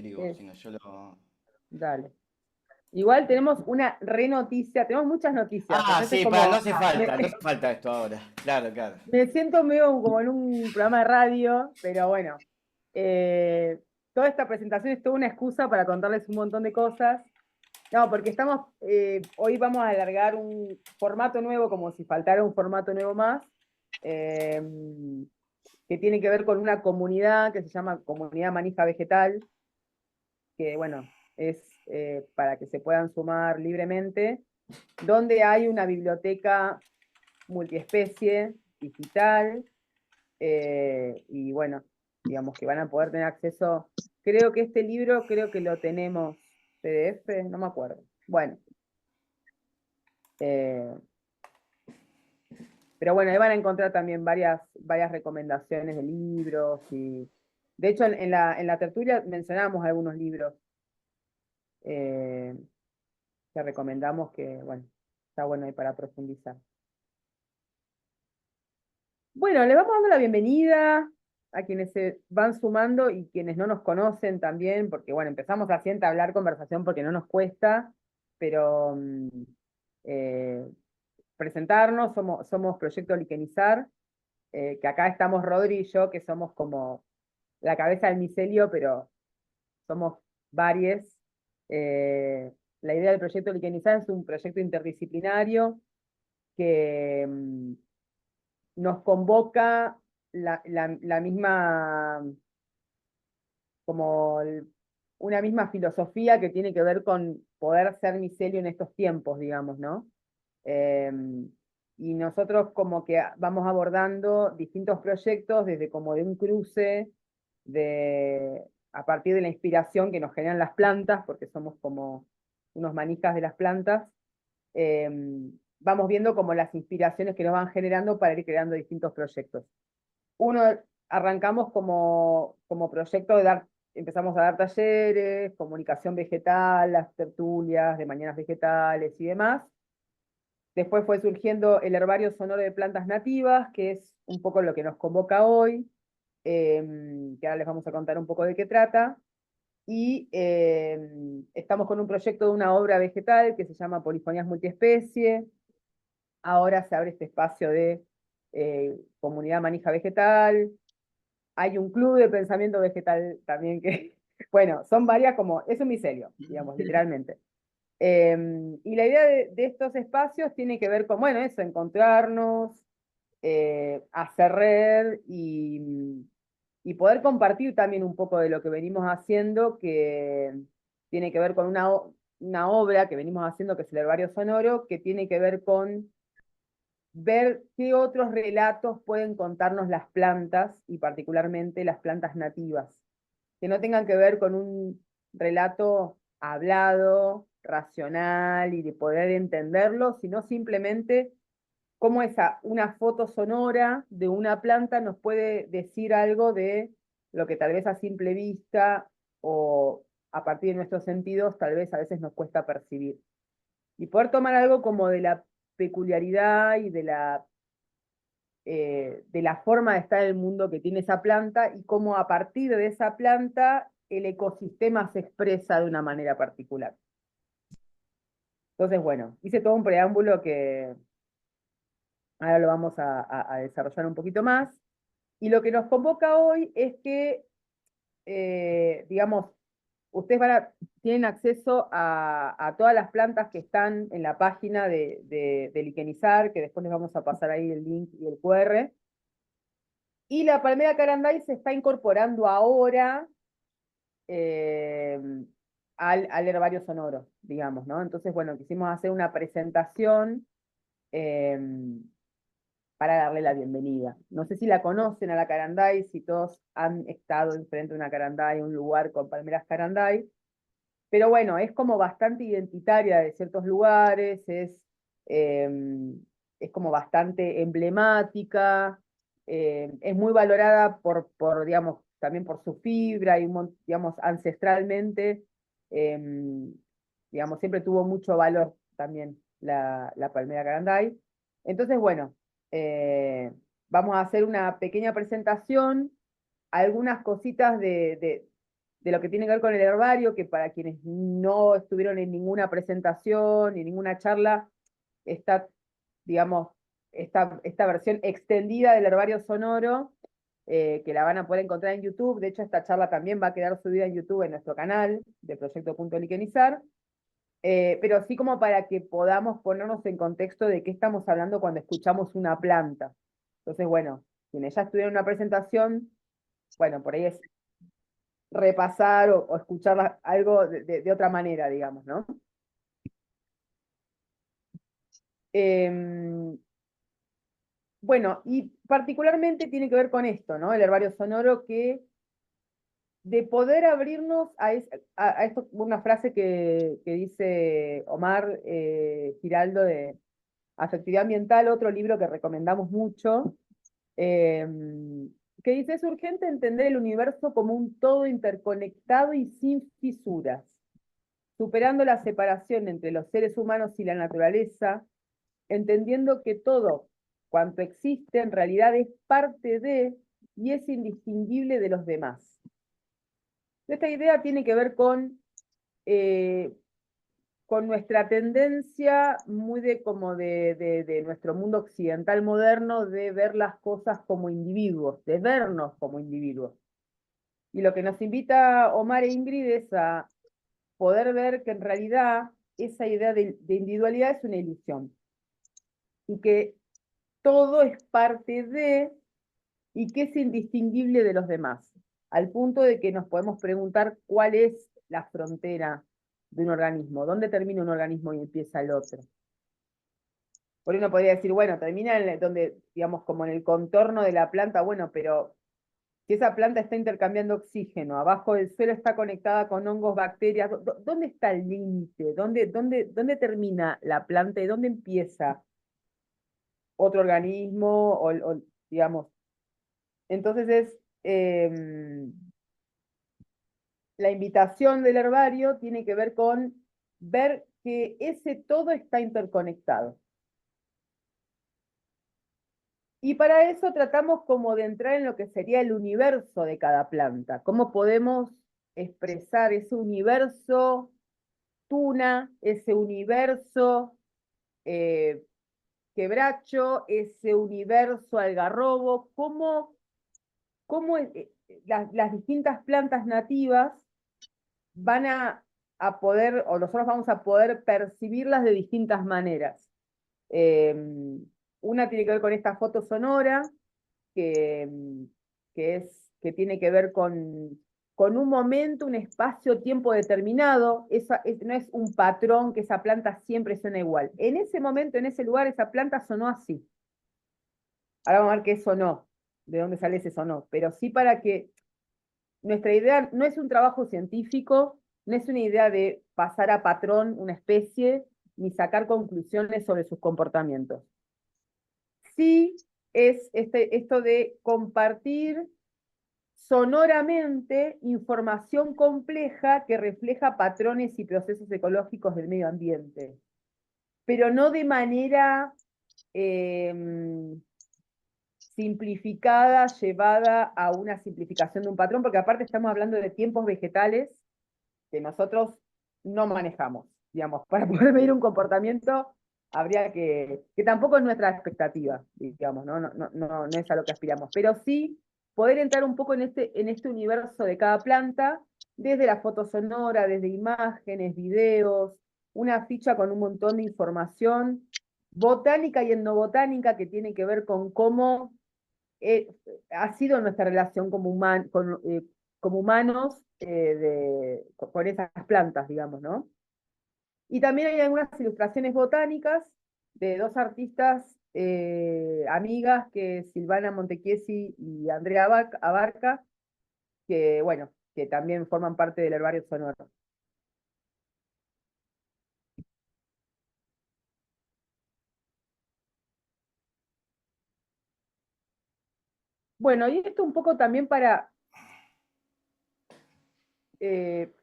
Digo, Es, sino yo lo... dale. Igual tenemos una re noticia, tenemos muchas noticias, Ah, entonces sí, como no hace falta esto ahora. Claro, claro. me siento medio como en un programa de radio, pero bueno, eh, toda esta presentación es toda una excusa para contarles un montón de cosas. No, porque hoy vamos a alargar un formato nuevo, como si faltara un formato nuevo más, eh, que tiene que ver con una comunidad que se llama Comunidad Manija Vegetal, que bueno, es para que se puedan sumar libremente, donde hay una biblioteca multiespecie, digital, y bueno, digamos que van a poder tener acceso, creo que este libro, creo que lo tenemos PDF, no me acuerdo. Bueno, eh, pero bueno, ahí van a encontrar también varias recomendaciones de libros y, de hecho, en la tertulia mencionamos algunos libros eh, que recomendamos que, bueno, está bueno ahí para profundizar. Bueno, le vamos dando la bienvenida a quienes se van sumando y quienes no nos conocen también, porque bueno, empezamos así a entablar conversación porque no nos cuesta, pero eh, presentarnos, somos Proyecto Liquenizar, que acá estamos Rodri y yo, que somos como la cabeza del micelio, pero somos varios. La idea del Proyecto Liquenizar es un proyecto interdisciplinario que nos convoca la misma, como una misma filosofía que tiene que ver con poder ser micelio en estos tiempos, digamos, ¿no? Eh, y nosotros como que vamos abordando distintos proyectos desde como de un cruce a partir de la inspiración que nos generan las plantas, porque somos como unos manijas de las plantas, eh, vamos viendo como las inspiraciones que nos van generando para ir creando distintos proyectos. Uno, arrancamos como proyecto empezamos a dar talleres, comunicación vegetal, las tertulias de mañanas vegetales y demás. Después fue surgiendo el herbario sonoro de plantas nativas, que es un poco lo que nos convoca hoy, que ahora les vamos a contar un poco de qué trata. Y estamos con un proyecto de una obra vegetal que se llama Polifonías Multiespecie. Ahora se abre este espacio de comunidad manija vegetal. Hay un club de pensamiento vegetal también que, bueno, son varias como, es un micelio, digamos, literalmente. Y la idea de estos espacios tiene que ver con, bueno, eso, encontrarnos, hacer red y poder compartir también un poco de lo que venimos haciendo, que tiene que ver con una obra que venimos haciendo, que es el Herbario Sonoro, que tiene que ver con ver qué otros relatos pueden contarnos las plantas y particularmente las plantas nativas, que no tengan que ver con un relato hablado, racional y de poder entenderlo, sino simplemente cómo una foto sonora de una planta nos puede decir algo de lo que tal vez a simple vista o a partir de nuestros sentidos tal vez a veces nos cuesta percibir. Y poder tomar algo como de la peculiaridad y de la forma de estar en el mundo que tiene esa planta y cómo a partir de esa planta el ecosistema se expresa de una manera particular. Entonces, bueno, hice todo un preámbulo que ahora lo vamos a desarrollar un poquito más. Y lo que nos convoca hoy es que, digamos, ustedes tienen acceso a todas las plantas que están en la página de Liquenizar, que después les vamos a pasar ahí el link y el QR. Y la palmera caranday se está incorporando ahora eh, al herbario sonoro, digamos, ¿no? Entonces, bueno, quisimos hacer una presentación eh, para darle la bienvenida. No sé si la conocen a la caranday, si todos han estado enfrente de una caranday, un lugar con palmeras caranday, pero bueno, es como bastante identitaria de ciertos lugares, eh, es como bastante emblemática, es muy valorada digamos, también por su fibra y, digamos, ancestralmente, eh, digamos, siempre tuvo mucho valor también la palmera caranday. Entonces, bueno, vamos a hacer una pequeña presentación, algunas cositas de lo que tiene que ver con el herbario, que para quienes no estuvieron en ninguna presentación ni ninguna charla, está, digamos, esta versión extendida del herbario sonoro, que la van a poder encontrar en YouTube. De hecho, esta charla también va a quedar subida en YouTube en nuestro canal de Proyecto Punto Liquenizar. Pero sí como para que podamos ponernos en contexto de qué estamos hablando cuando escuchamos una planta. Entonces, bueno, quienes ya estuvieron en una presentación, bueno, por ahí es repasar o escuchar algo de otra manera, digamos, ¿no? Bueno, y particularmente tiene que ver con esto, ¿no? El herbario sonoro, que de poder abrirnos a esto, una frase que dice Omar Giraldo de Afectividad Ambiental, otro libro que recomendamos mucho, que dice: es urgente entender el universo como un todo interconectado y sin fisuras, superando la separación entre los seres humanos y la naturaleza, entendiendo que todo cuanto existe en realidad es parte de y es indistinguible de los demás. Esta idea tiene que ver eh, con nuestra tendencia muy de nuestro mundo occidental moderno, de ver las cosas como individuos, de vernos como individuos. Y lo que nos invita Omar e Ingrid es a poder ver que en realidad esa idea de individualidad es una ilusión, y que todo es parte de, y que es indistinguible de los demás, al punto de que nos podemos preguntar cuál es la frontera de un organismo, dónde termina un organismo y empieza el otro. Por uno podría decir, bueno, termina donde, digamos, como en el contorno de la planta, bueno, pero si esa planta está intercambiando oxígeno, abajo del suelo está conectada con hongos, bacterias, ¿dónde está el límite? ¿Dónde termina la planta y dónde empieza otro organismo? Digamos, entonces la invitación del herbario tiene que ver con ver que ese todo está interconectado. Y para eso tratamos como de entrar en lo que sería el universo de cada planta. ¿Cómo podemos expresar ese universo tuna, ese universo quebracho, ese universo algarrobo? ¿Cómo las distintas plantas nativas van a poder, o nosotros vamos a poder percibirlas de distintas maneras? Una tiene que ver con esta foto sonora, que, que tiene que ver con un momento, un espacio, tiempo determinado. No es un patrón que esa planta siempre suena igual. En ese momento, en ese lugar, esa planta sonó así. Ahora vamos a ver qué sonó, de dónde sale ese sonó, pero sí para que nuestra idea no es un trabajo científico, no es una idea de pasar a patrón una especie, ni sacar conclusiones sobre sus comportamientos. Sí es esto de compartir sonoramente información compleja que refleja patrones y procesos ecológicos del medio ambiente, pero no de manera simplificada, llevada a una simplificación de un patrón, porque aparte estamos hablando de tiempos vegetales que nosotros no manejamos. Digamos, para poder medir un comportamiento habría que tampoco es nuestra expectativa, digamos, no es a lo que aspiramos, pero sí poder entrar un poco en este universo de cada planta, desde la foto sonora, desde imágenes, videos, una ficha con un montón de información botánica y etnobotánica que tiene que ver con cómo ha sido nuestra relación como humanos con esas plantas, digamos, ¿no? Y también hay algunas ilustraciones botánicas de dos artistas amigas, que es Silvana Montechiesi y Andrea Abarca, que, bueno, que también forman parte del herbario sonoro. Bueno, y esto un poco también para, eh,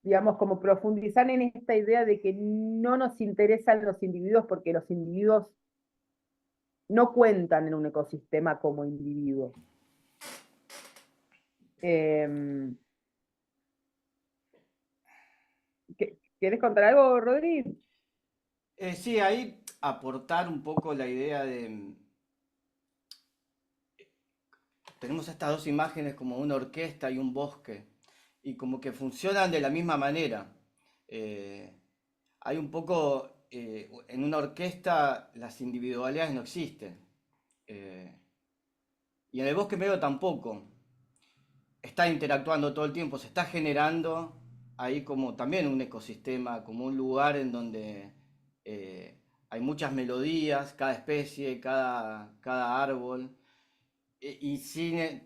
digamos, como profundizar en esta idea de que no nos interesan los individuos, porque los individuos no cuentan en un ecosistema como individuos. ¿Querés contar algo, Rodri? Sí, ahí aportar un poco la idea de... tenemos estas dos imágenes como una orquesta y un bosque, y como que funcionan de la misma manera. Eh, Hay un poco, en una orquesta las individualidades no existen, eh, y en el bosque medio tampoco. Está interactuando todo el tiempo, se está generando ahí como también un ecosistema, como un lugar en donde hay muchas melodías, cada especie, cada árbol, y sin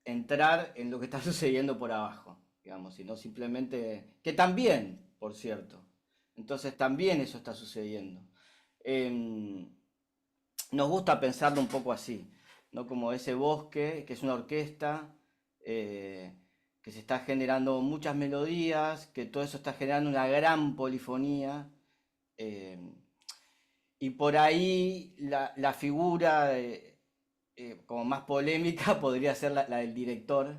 entrar en lo que está sucediendo por abajo, digamos, sino simplemente, que también, por cierto, entonces también eso está sucediendo. Em, Nos gusta pensarlo un poco así, ¿no? Como ese bosque, que es una orquesta, eh, que se está generando muchas melodías, que todo eso está generando una gran polifonía, eh, y por ahí la figura como más polémica podría ser la del director,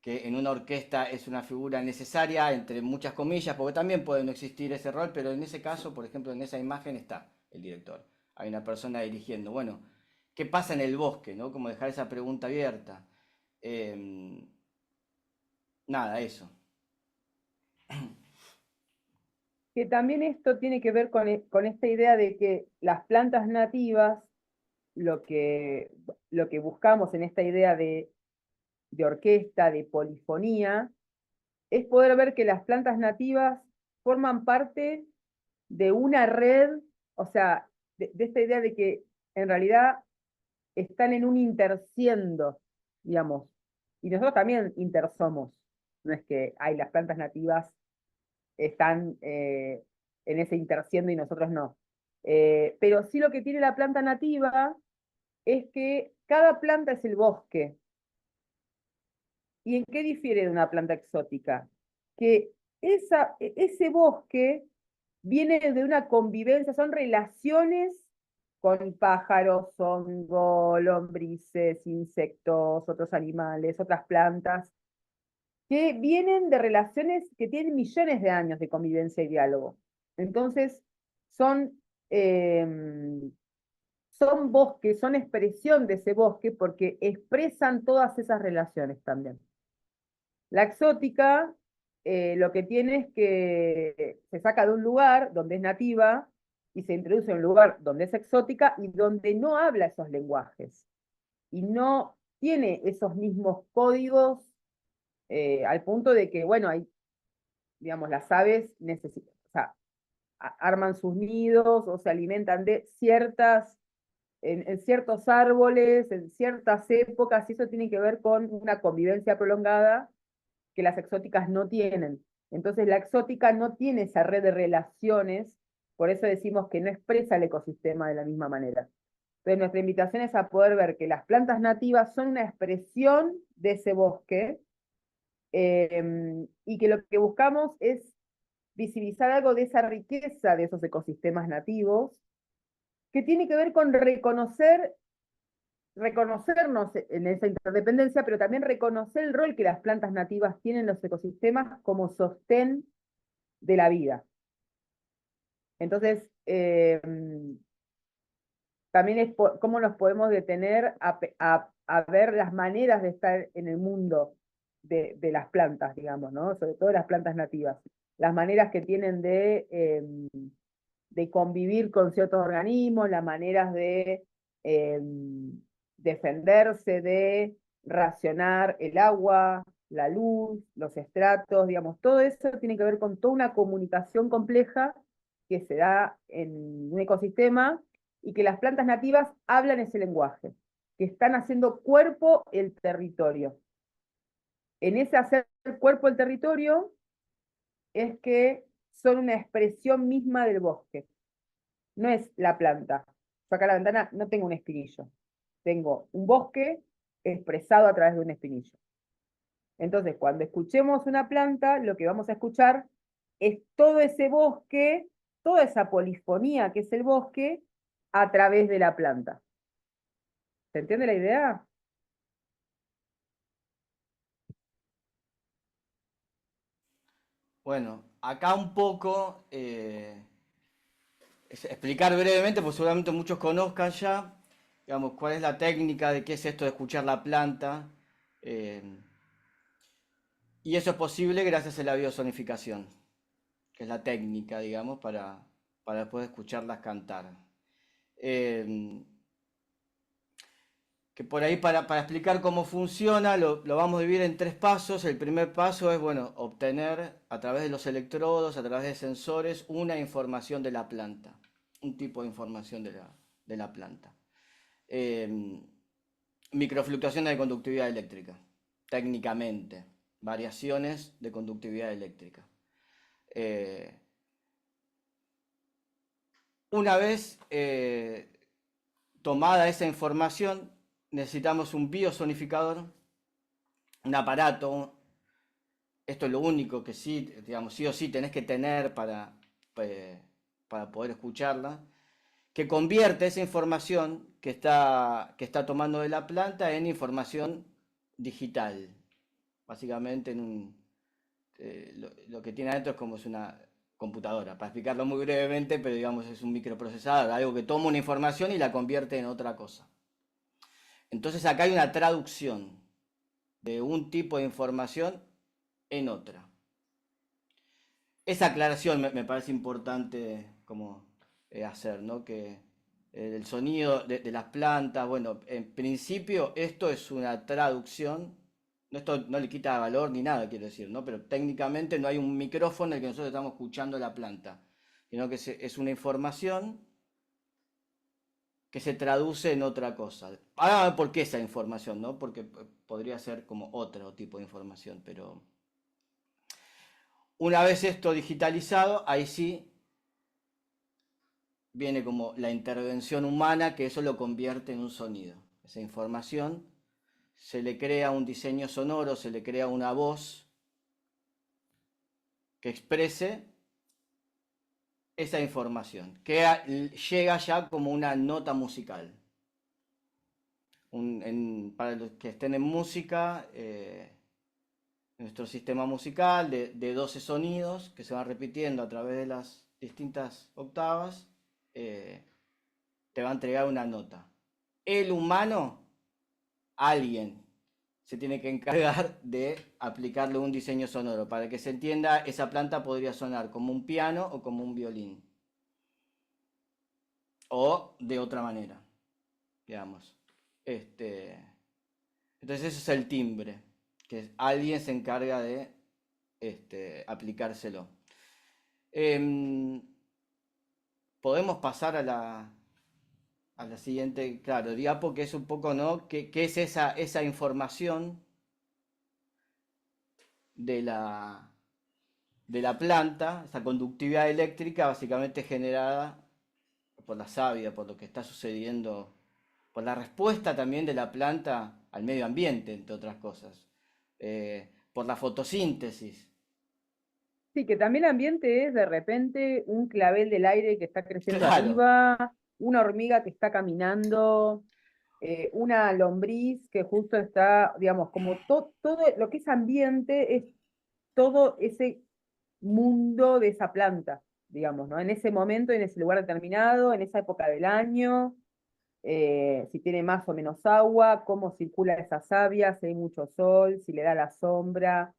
que en una orquesta es una figura necesaria, entre muchas comillas, porque también puede no existir ese rol, pero en ese caso, por ejemplo, en esa imagen está el director. Hay una persona dirigiendo. Bueno, ¿qué pasa en el bosque? ¿No? Como dejar esa pregunta abierta. Eh, Nada, eso. Que también esto tiene que ver con esta idea de que las plantas nativas, lo que, lo que buscamos en esta idea de orquesta, de polifonía, es poder ver que las plantas nativas forman parte de una red, o sea, de esta idea de que en realidad están en un intersiendo, digamos, y nosotros también intersomos, no es que hay las plantas nativas están en ese intersiendo y nosotros no. Pero sí lo que tiene la planta nativa es que cada planta es el bosque. ¿Y en qué difiere de una planta exótica? Que ese bosque viene de una convivencia, son relaciones con pájaros, hongos, lombrices, insectos, otros animales, otras plantas, que vienen de relaciones que tienen millones de años de convivencia y diálogo. Entonces, son, son bosques, son expresión de ese bosque porque expresan todas esas relaciones también. La exótica lo que tiene es que se saca de un lugar donde es nativa y se introduce en un lugar donde es exótica y donde no habla esos lenguajes y no tiene esos mismos códigos al punto de que, bueno, hay, digamos, las aves necesitan, o sea, arman sus nidos o se alimentan de ciertas, en ciertos árboles, en ciertas épocas, y eso tiene que ver con una convivencia prolongada que las exóticas no tienen. Entonces la exótica no tiene esa red de relaciones, por eso decimos que no expresa el ecosistema de la misma manera. Entonces nuestra invitación es a poder ver que las plantas nativas son una expresión de ese bosque y que lo que buscamos es visibilizar algo de esa riqueza de esos ecosistemas nativos, que tiene que ver con reconocernos en esa interdependencia, pero también reconocer el rol que las plantas nativas tienen en los ecosistemas como sostén de la vida. Entonces, también es cómo nos podemos detener a ver las maneras de estar en el mundo de las plantas, digamos, ¿no? Sobre todo las plantas nativas. Las maneras que tienen de convivir con ciertos organismos, las maneras de defenderse, de racionar el agua, la luz, los estratos, digamos, todo eso tiene que ver con toda una comunicación compleja que se da en un ecosistema y que las plantas nativas hablan ese lenguaje, que están haciendo cuerpo el territorio. En ese hacer cuerpo el territorio es que son una expresión misma del bosque. No es la planta. Yo acá a la ventana no tengo un espinillo. Tengo un bosque expresado a través de un espinillo. Entonces, cuando escuchemos una planta, lo que vamos a escuchar es todo ese bosque, toda esa polifonía que es el bosque, a través de la planta. ¿Se entiende la idea? Bueno, acá un poco, explicar brevemente, porque seguramente muchos conozcan ya, digamos, cuál es la técnica de qué es esto de escuchar la planta. eh, y eso es posible gracias a la biosonificación, que es la técnica, digamos, para después escucharlas cantar. Eh, que por ahí para explicar cómo funciona lo vamos a dividir en tres pasos. El primer paso es, bueno, obtener a través de los electrodos, a través de sensores, una información de la planta, un tipo de información de la planta. Eh, Microfluctuaciones de conductividad eléctrica, técnicamente, variaciones de conductividad eléctrica. Eh, una vez tomada esa información, necesitamos un biosonificador, un aparato. Esto es lo único que sí, digamos, sí o sí tenés que tener eh, para poder escucharla, que convierte esa información que está tomando de la planta en información digital. Básicamente lo que tiene adentro es como es una computadora, para explicarlo muy brevemente, pero digamos es un microprocesador, algo que toma una información y la convierte en otra cosa. Entonces acá hay una traducción de un tipo de información en otra. Esa aclaración me parece importante como hacer, ¿no? Que el sonido de las plantas, bueno, en principio esto es una traducción, esto no le quita valor ni nada, quiero decir, ¿no? Pero técnicamente no hay un micrófono en el que nosotros estamos escuchando la planta, sino que es una información que se traduce en otra cosa. Ahora, ¿por qué esa información, no? Porque podría ser como otro tipo de información, pero una vez esto digitalizado, ahí sí viene como la intervención humana, que eso lo convierte en un sonido. Esa información se le crea un diseño sonoro, se le crea una voz que exprese esa información, que llega ya como una nota musical. Para los que estén en música, nuestro sistema musical de 12 sonidos que se van repitiendo a través de las distintas octavas, eh, te va a entregar una nota. El humano, alguien, se tiene que encargar de aplicarle un diseño sonoro. Para que se entienda, esa planta podría sonar como un piano o como un violín. O de otra manera, digamos. Entonces ese es el timbre, que alguien se encarga de aplicárselo. Em, Podemos pasar a la siguiente, claro, diapo, que es un poco, ¿no? ¿Qué es esa información de de la planta, esa conductividad eléctrica básicamente generada por la savia, por lo que está sucediendo, por la respuesta también de la planta al medio ambiente, entre otras cosas, por la fotosíntesis? Sí, que también el ambiente es de repente un clavel del aire que está creciendo Claro, arriba, una hormiga que está caminando, una lombriz que justo está, digamos, como todo lo que es ambiente es todo ese mundo de esa planta, digamos, ¿no? En ese momento, en ese lugar determinado, en esa época del año, si tiene más o menos agua, cómo circula esa savia, si hay mucho sol, si le da la sombra.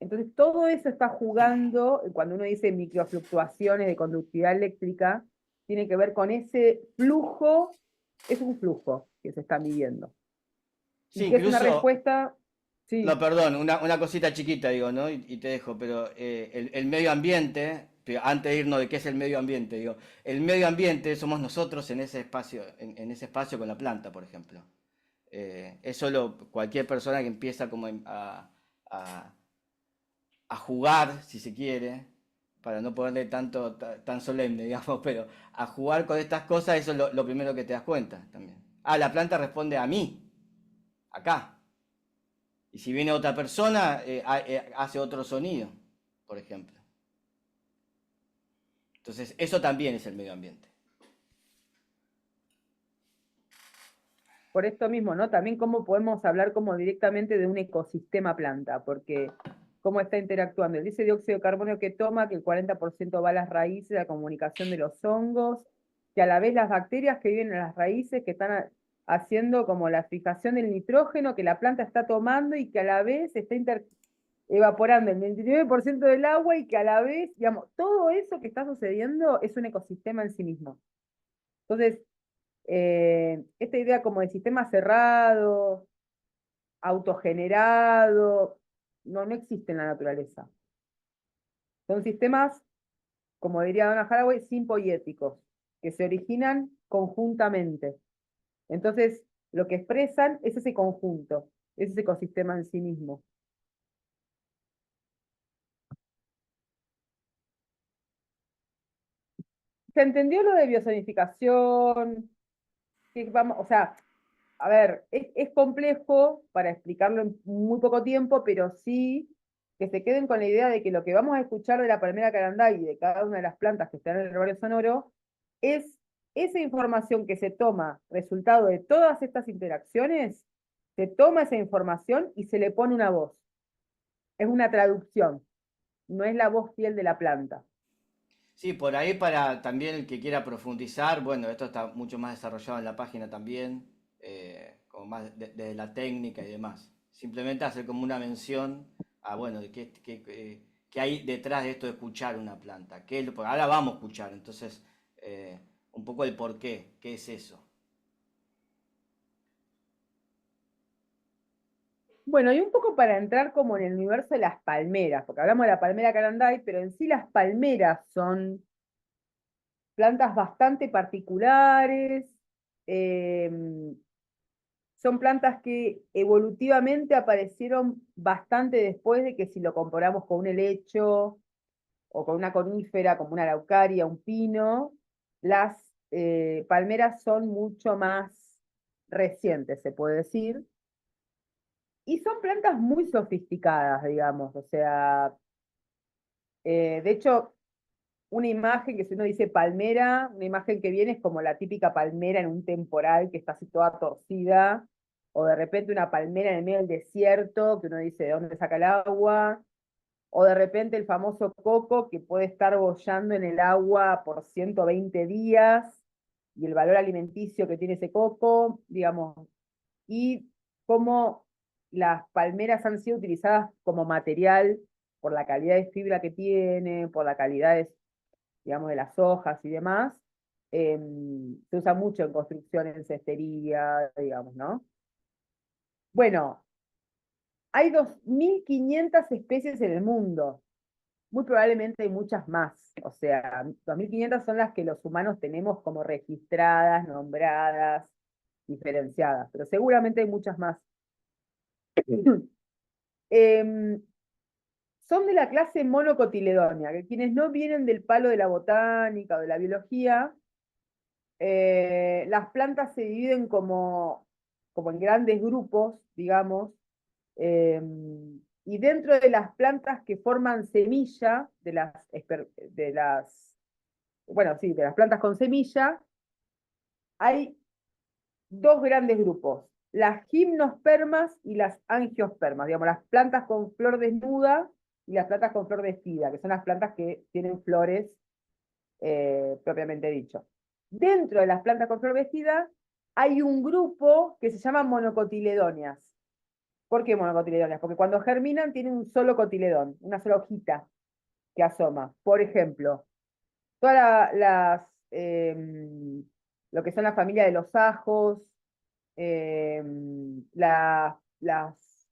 Entonces, todo eso está jugando, cuando uno dice microfluctuaciones de conductividad eléctrica, tiene que ver con ese flujo, es un flujo que se está midiendo. sí, Y que es una incluso, respuesta, no, sí, perdón, una cosita chiquita, digo, ¿no? Y te dejo, pero el medio ambiente, pero antes de irnos de qué es el medio ambiente, digo, el medio ambiente somos nosotros en ese espacio, en ese espacio con la planta, por ejemplo. Es solo cualquier persona que empieza como a- a jugar, si se quiere, para no ponerle tan solemne, digamos, pero a jugar con estas cosas, eso es lo primero que te das cuenta también. Ah, la planta responde a mí, acá. Y si viene otra persona, hace otro sonido, por ejemplo. Entonces, eso también es el medio ambiente. por esto mismo, ¿no? También cómo podemos hablar como directamente de un ecosistema planta, porque cómo está interactuando. Ese dióxido de carbono que toma, que el 40% va a las raíces, a la comunicación de los hongos, que a la vez las bacterias que viven en las raíces, que están haciendo como la fijación del nitrógeno que la planta está tomando y que a la vez está evaporando el 29% del agua y que a la vez, digamos, todo eso que está sucediendo es un ecosistema en sí mismo. Entonces, esta idea como de sistema cerrado, autogenerado, no existe en la naturaleza. Son sistemas, como diría Donna Haraway, simpoiéticos, que se originan conjuntamente. Entonces, lo que expresan es ese conjunto, es ese ecosistema en sí mismo. ¿Se entendió lo de biosonificación? Vamos, o sea, a ver, es complejo para explicarlo en muy poco tiempo, pero sí que se queden con la idea de que lo que vamos a escuchar de la palmera caranday y de cada una de las plantas que están en el herbario sonoro es esa información que se toma, resultado de todas estas interacciones, se toma esa información y se le pone una voz. Es una traducción, no es la voz fiel de la planta. Sí, por ahí para también el que quiera profundizar, bueno, esto está mucho más desarrollado en la página también, como más desde la técnica y demás. Simplemente hacer como una mención a, bueno, de qué hay detrás de esto de escuchar una planta. Porque ahora vamos a escuchar, entonces, un poco el por qué es eso. Bueno, y un poco para entrar como en el universo de las palmeras, porque hablamos de la palmera caranday, pero en sí las palmeras son plantas bastante particulares, son plantas que evolutivamente aparecieron bastante después de que si lo comparamos con un helecho o con una conífera como una araucaria, un pino, las palmeras son mucho más recientes, se puede decir, y son plantas muy sofisticadas, digamos, o sea, de hecho, una imagen que si uno dice palmera, una imagen que viene es como la típica palmera en un temporal que está así toda torcida, o de repente una palmera en el medio del desierto, que uno dice de dónde saca el agua, o de repente el famoso coco que puede estar bollando en el agua por 120 días, y el valor alimenticio que tiene ese coco, digamos, y cómo las palmeras han sido utilizadas como material por la calidad de fibra que tiene, por la calidad de, digamos, de las hojas y demás, se usa mucho en construcción, en cestería, digamos, ¿no? Bueno, hay 2.500 especies en el mundo. Muy probablemente hay muchas más. O sea, 2.500 son las que los humanos tenemos como registradas, nombradas, diferenciadas, pero seguramente hay muchas más. Em, son de la clase monocotiledonia, que quienes no vienen del palo de la botánica o de la biología, las plantas se dividen como en grandes grupos, digamos, eh, y dentro de las plantas que forman semilla, bueno, sí, de las plantas con semilla, hay dos grandes grupos, las gimnospermas y las angiospermas, digamos, las plantas con flor desnuda y las plantas con flor vestida, que son las plantas que tienen flores propiamente dicho. Dentro de las plantas con flor vestida hay un grupo que se llama monocotiledóneas. ¿Por qué monocotiledóneas? Porque cuando germinan tienen un solo cotiledón, una sola hojita que asoma. Por ejemplo, todas lo que son la familia de los ajos, eh, la- las,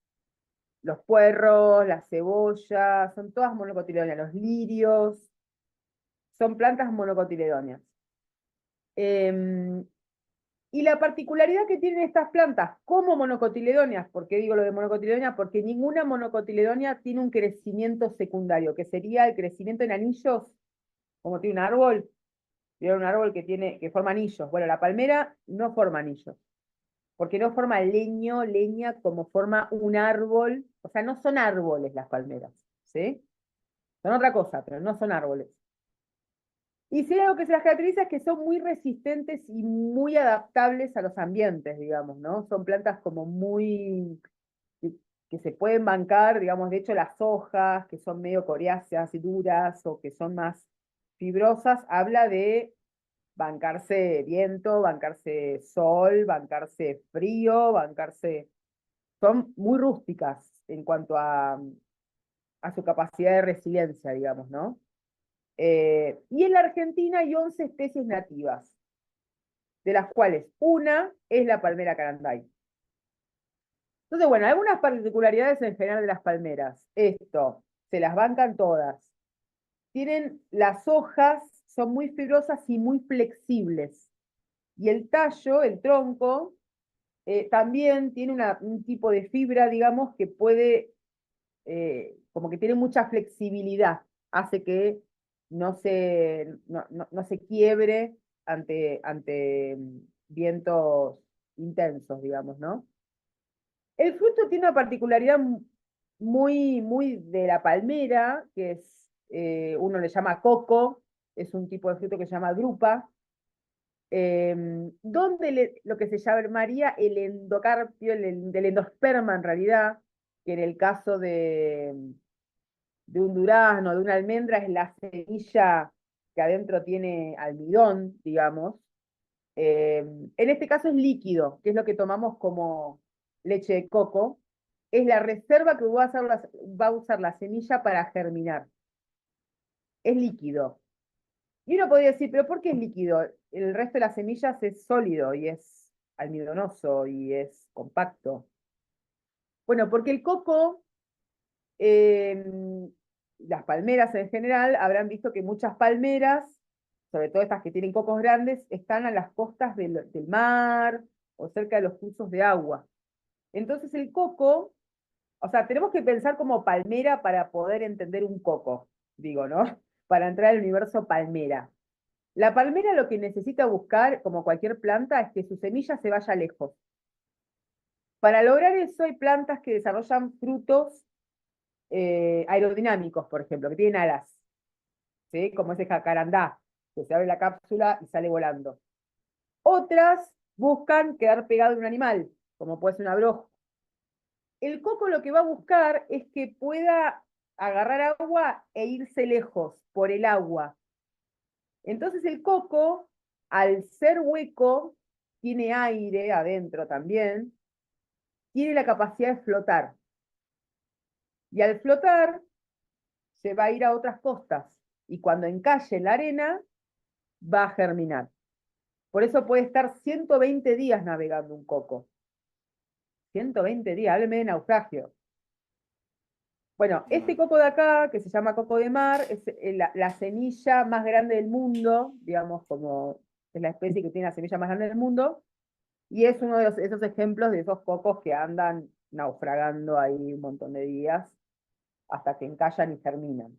los puerros, las cebollas, son todas monocotiledóneas. Los lirios son plantas monocotiledóneas. Y la particularidad que tienen estas plantas como monocotiledóneas, ¿por qué digo lo de monocotiledonia? Porque ninguna monocotiledonia tiene un crecimiento secundario, que sería el crecimiento en anillos, como tiene un árbol. Tiene un árbol que forma anillos. Bueno, la palmera no forma anillos, porque no forma leña como forma un árbol. O sea, no son árboles las palmeras, ¿sí? Son otra cosa, pero no son árboles. Y si hay algo que se las caracteriza es que son muy resistentes y muy adaptables a los ambientes, digamos, ¿no? Son plantas como muy, que se pueden bancar, digamos, de hecho las hojas, que son medio coriáceas y duras, o que son más fibrosas, habla de bancarse viento, bancarse sol, bancarse frío, bancarse... Son muy rústicas en cuanto a su capacidad de resiliencia, digamos, ¿no? Y en la Argentina hay 11 especies nativas, de las cuales una es la palmera caranday. Entonces, bueno, algunas particularidades en general de las palmeras. Esto, se las bancan todas. Tienen las hojas, son muy fibrosas y muy flexibles. Y el tallo, el tronco, también tiene un tipo de fibra, digamos, que puede, como que tiene mucha flexibilidad, hace que no se quiebre ante vientos intensos, digamos, ¿no? El fruto tiene una particularidad muy de la palmera, que es, uno le llama coco, es un tipo de fruto que se llama drupa, donde lo que se llamaría el endocarpio, del endosperma en realidad, que en el caso de un durazno, de una almendra, es la semilla que adentro tiene almidón, digamos. En este caso es líquido, que es lo que tomamos como leche de coco. Es la reserva que va a usar la semilla para germinar. Es líquido. Y uno podría decir, ¿pero por qué es líquido? El resto de las semillas es sólido y es almidonoso y es compacto. Bueno, porque el coco, eh, las palmeras en general, habrán visto que muchas palmeras, sobre todo estas que tienen cocos grandes, están a las costas del mar o cerca de los cursos de agua. Entonces el coco, o sea, tenemos que pensar como palmera para poder entender un coco, digo, ¿no? Para entrar al universo palmera. La palmera lo que necesita buscar, como cualquier planta, es que su semilla se vaya lejos. Para lograr eso hay plantas que desarrollan frutos aerodinámicos, por ejemplo, que tienen alas, ¿sí? Como ese jacarandá, que se abre la cápsula y sale volando. Otras buscan quedar pegado en un animal, como puede ser un abrojo. El coco lo que va a buscar es que pueda agarrar agua e irse lejos por el agua. Entonces el coco, al ser hueco, tiene aire adentro también, tiene la capacidad de flotar. Y al flotar, se va a ir a otras costas. Y cuando encalle en la arena, va a germinar. Por eso puede estar 120 días navegando un coco. 120 días, hábleme de naufragio. Bueno, este coco de acá, que se llama coco de mar, es la semilla más grande del mundo, digamos, como es la especie que tiene la semilla más grande del mundo, y es uno de esos ejemplos de esos cocos que andan naufragando ahí un montón de días hasta que encallan y germinan.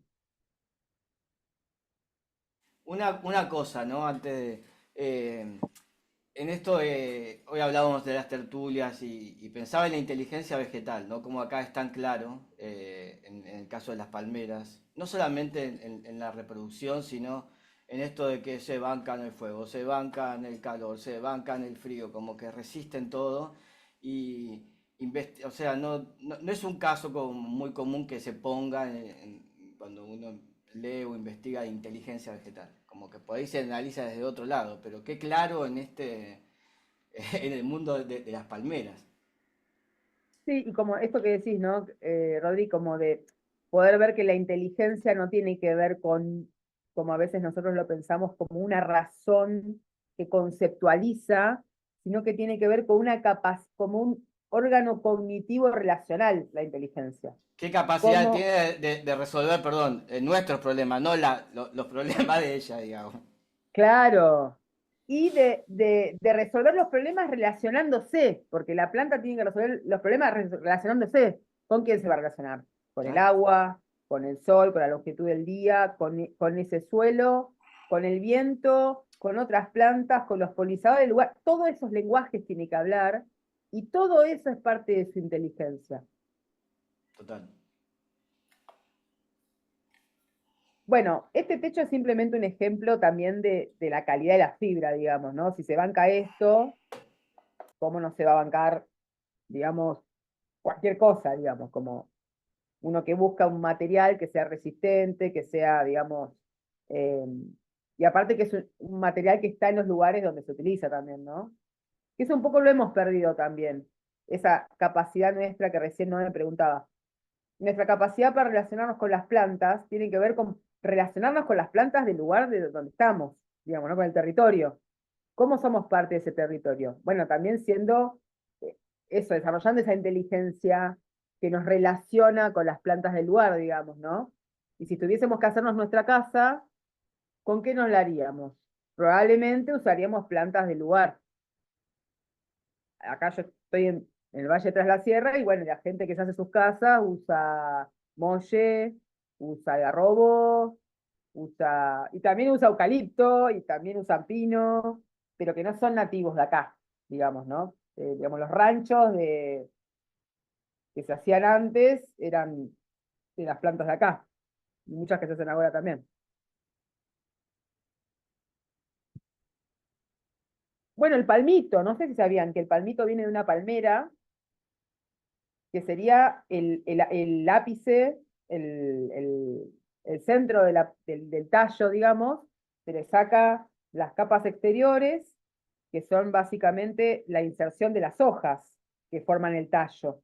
Una cosa, ¿no? Antes de... en esto, hoy hablábamos de las tertulias y pensaba en la inteligencia vegetal, ¿no? Como acá es tan claro, en el caso de las palmeras, no solamente en la reproducción, sino en esto de que se bancan el fuego, se bancan el calor, se bancan el frío, como que resisten todo y, o sea, no es un caso muy común que se ponga cuando uno lee o investiga de inteligencia vegetal. Como que por ahí se analiza desde otro lado, pero qué claro en en el mundo de las palmeras. Sí, y como esto que decís, ¿no, Rodri? Como de poder ver que la inteligencia no tiene que ver con, como a veces nosotros lo pensamos, como una razón que conceptualiza, sino que tiene que ver con como un órgano cognitivo relacional, la inteligencia. ¿Qué capacidad Como, tiene de resolver, perdón, nuestros problemas, no los problemas de ella, digamos? claro, y de resolver los problemas relacionándose, porque la planta tiene que resolver los problemas relacionándose. ¿Con quién se va a relacionar? Con el Claro. agua, con el sol, con la longitud del día, con ese suelo, con el viento, con otras plantas, con los polinizadores del lugar. Todos esos lenguajes tiene que hablar y todo eso es parte de su inteligencia. Total. Bueno, este techo es simplemente un ejemplo también de la calidad de la fibra, digamos, ¿no? Si se banca esto, ¿cómo no se va a bancar, digamos? cualquier cosa, digamos, como uno que busca un material que sea resistente, que sea, digamos, eh, y aparte que es un material que está en los lugares donde se utiliza también, ¿no? Que eso un poco lo hemos perdido también, esa capacidad nuestra que recién no me preguntaba. Nuestra capacidad para relacionarnos con las plantas tiene que ver con relacionarnos con las plantas del lugar de donde estamos, digamos, ¿no? Con el territorio. ¿Cómo somos parte de ese territorio? Bueno, también siendo eh, eso, desarrollando esa inteligencia que nos relaciona con las plantas del lugar, digamos, ¿no? Y si tuviésemos que hacernos nuestra casa, ¿con qué nos la haríamos? Probablemente usaríamos plantas del lugar. Acá yo estoy en el Valle Tras la Sierra y bueno, la gente que se hace sus casas usa molle, usa algarrobo, y también usa eucalipto y también usa pino, pero que no son nativos de acá, digamos, ¿no? Digamos, los ranchos que se hacían antes eran de las plantas de acá, y muchas que se hacen ahora también. Bueno, el palmito, no sé si sabían que el palmito viene de una palmera, que sería el ápice, el centro del tallo, digamos, se le saca las capas exteriores, que son básicamente la inserción de las hojas que forman el tallo.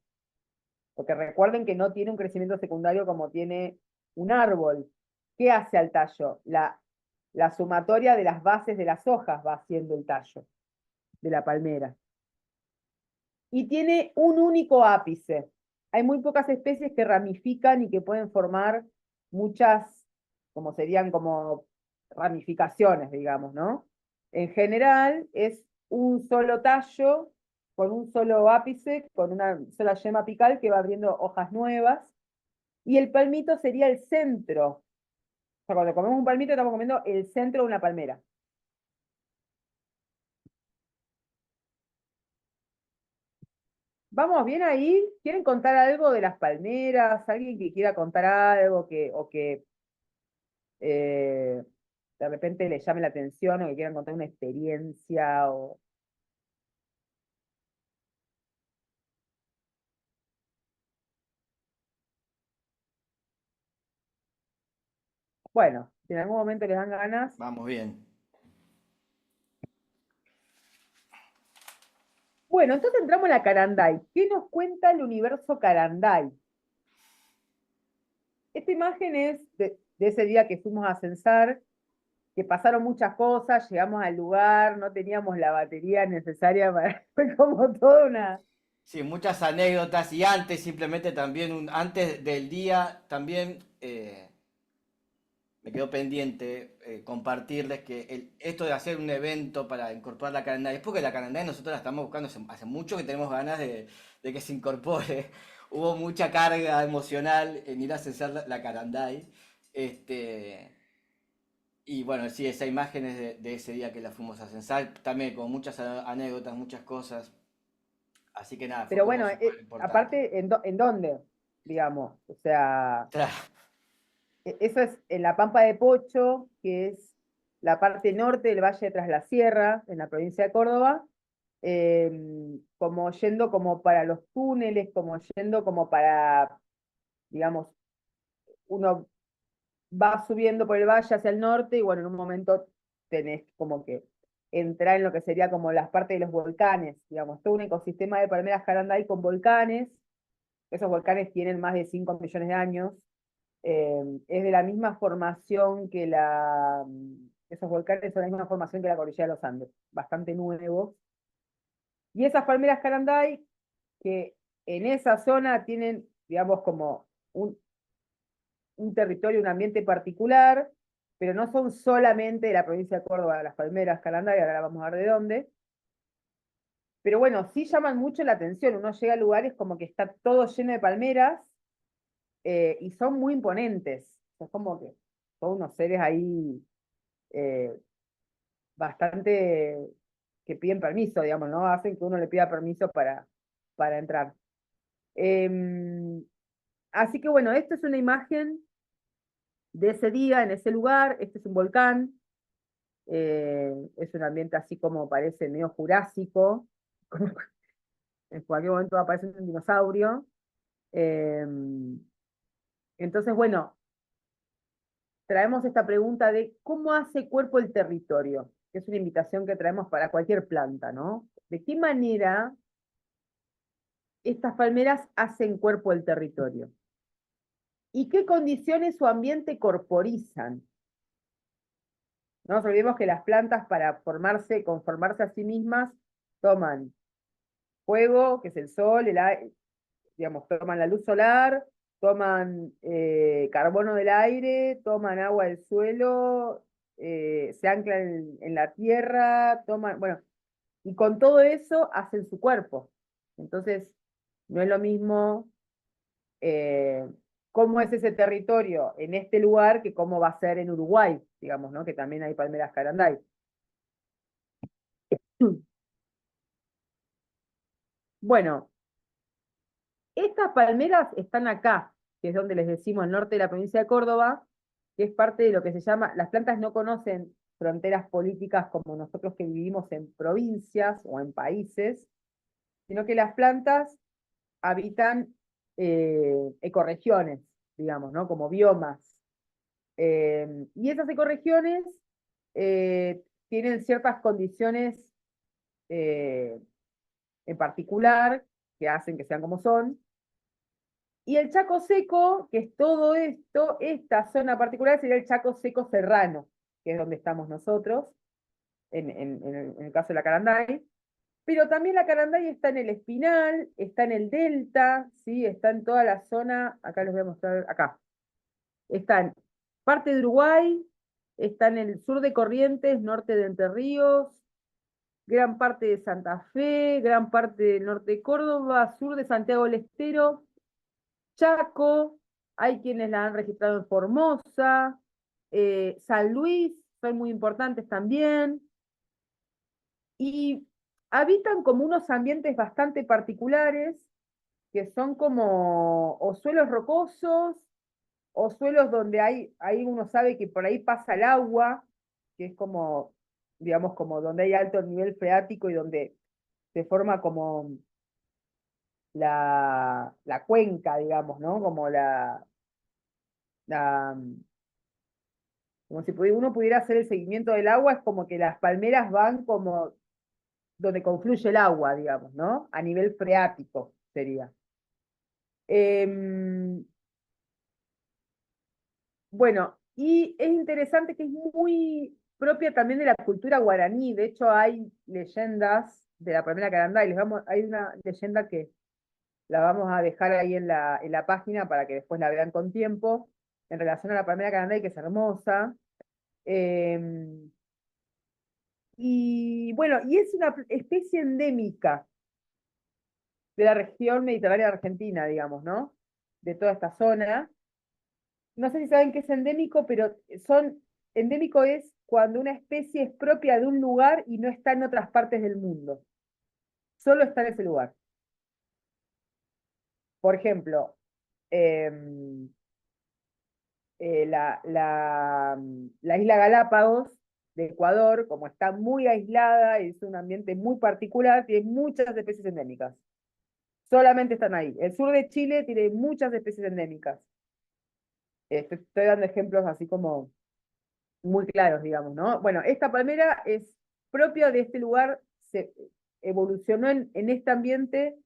Porque recuerden que no tiene un crecimiento secundario como tiene un árbol. ¿Qué hace al tallo? La sumatoria de las bases de las hojas va haciendo el tallo de la palmera. Y tiene un único ápice. Hay muy pocas especies que ramifican y que pueden formar muchas, como serían como ramificaciones, digamos, ¿no? En general es un solo tallo con un solo ápice, con una sola yema apical que va abriendo hojas nuevas. Y el palmito sería el centro. O sea, cuando comemos un palmito estamos comiendo el centro de una palmera. ¿Vamos bien ahí? ¿Quieren contar algo de las palmeras? ¿Alguien que quiera contar algo o que de repente le llame la atención o que quieran contar una experiencia? Bueno, si en algún momento les dan ganas. Vamos bien. Bueno, entonces entramos en la Caranday. ¿Qué nos cuenta el universo Caranday? Esta imagen es de ese día que fuimos a censar, que pasaron muchas cosas, llegamos al lugar, no teníamos la batería necesaria para... Fue como toda una... Sí, muchas anécdotas y antes simplemente también, antes del día también me quedó pendiente compartirles que esto de hacer un evento para incorporar la Canandai, es porque la Canandai nosotros la estamos buscando hace mucho que tenemos ganas de que se incorpore. Hubo mucha carga emocional en ir a censar la Canandai. Este, y bueno, sí, esa imagen es de ese día que la fuimos a censar, también con muchas anécdotas, muchas cosas. Así que nada, fue Pero como bueno, súper importante. aparte, ¿en dónde? Digamos, o sea, eso es en la Pampa de Pocho, que es la parte norte del Valle de Tras la Sierra, en la provincia de Córdoba, como yendo como para los túneles, como yendo como para, digamos, uno va subiendo por el valle hacia el norte y bueno, en un momento tenés como que entrar en lo que sería como las partes de los volcanes, digamos, todo un ecosistema de palmeras Caranday con volcanes. Esos volcanes tienen más de 5 millones de años. Es de la misma formación que esos volcanes son de la misma formación que la cordillera de los Andes, bastante nuevos. Y esas palmeras Caranday, que en esa zona tienen, digamos, como un territorio, un ambiente particular, pero no son solamente de la provincia de Córdoba las palmeras Caranday, ahora vamos a ver de dónde. Pero bueno, sí llaman mucho la atención. Uno llega a lugares como que está todo lleno de palmeras y son muy imponentes. Es como que son unos seres ahí eh, bastante que piden permiso, digamos, ¿no? Hacen que uno le pida permiso para entrar. Em, Así que bueno, esta es una imagen de ese día, en ese lugar. Este es un volcán. Es un ambiente así como parece medio jurásico, en cualquier momento va a aparecer un dinosaurio. Entonces, bueno, traemos esta pregunta de cómo hace cuerpo el territorio, que es una invitación que traemos para cualquier planta, ¿no? ¿De qué manera estas palmeras hacen cuerpo el territorio? ¿Y qué condiciones o ambiente corporizan? No nos olvidemos que las plantas para formarse, conformarse a sí mismas, toman fuego, que es el sol, digamos, toman la luz solar, toman carbono del aire, toman agua del suelo, se anclan en la tierra, toman, bueno, y con todo eso hacen su cuerpo. Entonces, no es lo mismo eh, cómo es ese territorio en este lugar que cómo va a ser en Uruguay, digamos, ¿no? Que también hay palmeras caranday. Bueno, estas palmeras están acá, que es donde les decimos el norte de la provincia de Córdoba, que es parte de lo que se llama, las plantas no conocen fronteras políticas como nosotros que vivimos en provincias o en países, sino que las plantas habitan ecorregiones, digamos, ¿no? Como biomas. Y esas ecorregiones tienen ciertas condiciones eh, en particular que hacen que sean como son. Y el Chaco Seco, que es todo esto, esta zona particular sería el Chaco Seco Serrano, que es donde estamos nosotros, en el caso de la Caranday. Pero también la Caranday está en el Espinal, está en el Delta, ¿sí? Está en toda la zona, acá les voy a mostrar, acá. Está en parte de Uruguay, está en el sur de Corrientes, norte de Entre Ríos, gran parte de Santa Fe, gran parte del norte de Córdoba, sur de Santiago del Estero, Chaco, hay quienes la han registrado en Formosa, San Luis, son muy importantes también, y habitan como unos ambientes bastante particulares, que son como o suelos rocosos, o suelos donde ahí uno sabe que por ahí pasa el agua, que es como, digamos, como donde hay alto nivel freático y donde se forma como la cuenca, digamos, ¿no? Como la, como si uno pudiera hacer el seguimiento del agua, es como que las palmeras van como donde confluye el agua, digamos, ¿no? A nivel freático sería. Em, bueno, y es interesante que es muy propia también de la cultura guaraní. De hecho, hay leyendas de la palmera caranday. Hay una leyenda que la vamos a dejar ahí en la página para que después la vean con tiempo, en relación a la palmera caranday, que es hermosa. Em, y bueno, y es una especie endémica de la región mediterránea argentina, digamos, ¿no? De toda esta zona. No sé si saben qué es endémico, pero endémico es cuando una especie es propia de un lugar y no está en otras partes del mundo. Solo está en ese lugar. Por ejemplo, em, la isla Galápagos de Ecuador, como está muy aislada y es un ambiente muy particular, tiene muchas especies endémicas. Solamente están ahí. El sur de Chile tiene muchas especies endémicas. Estoy dando ejemplos así como muy claros, digamos, ¿no? Bueno, esta palmera es propia de este lugar, se evolucionó en este ambiente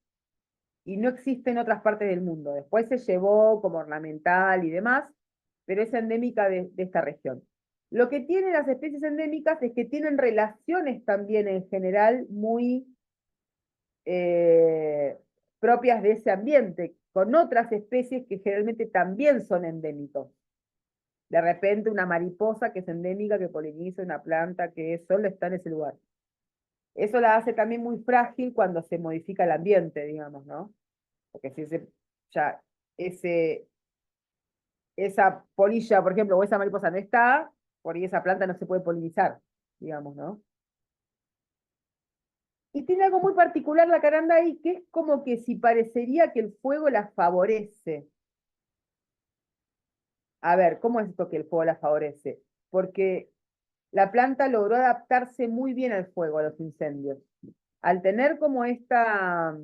y no existe en otras partes del mundo. Después se llevó como ornamental y demás, pero es endémica de esta región. Lo que tienen las especies endémicas es que tienen relaciones también en general muy eh, propias de ese ambiente, con otras especies que generalmente también son endémicos. De repente una mariposa que es endémica, que poliniza una planta que solo está en ese lugar. Eso la hace también muy frágil cuando se modifica el ambiente, digamos, ¿no? Porque si ya ese, esa polilla, por ejemplo, o esa mariposa no está, por ahí esa planta no se puede polinizar, digamos, ¿no? Y tiene algo muy particular la caranday, que es como que si parecería que el fuego la favorece. A ver, ¿cómo es esto que el fuego la favorece? Porque la planta logró adaptarse muy bien al fuego, a los incendios. Al tener como esta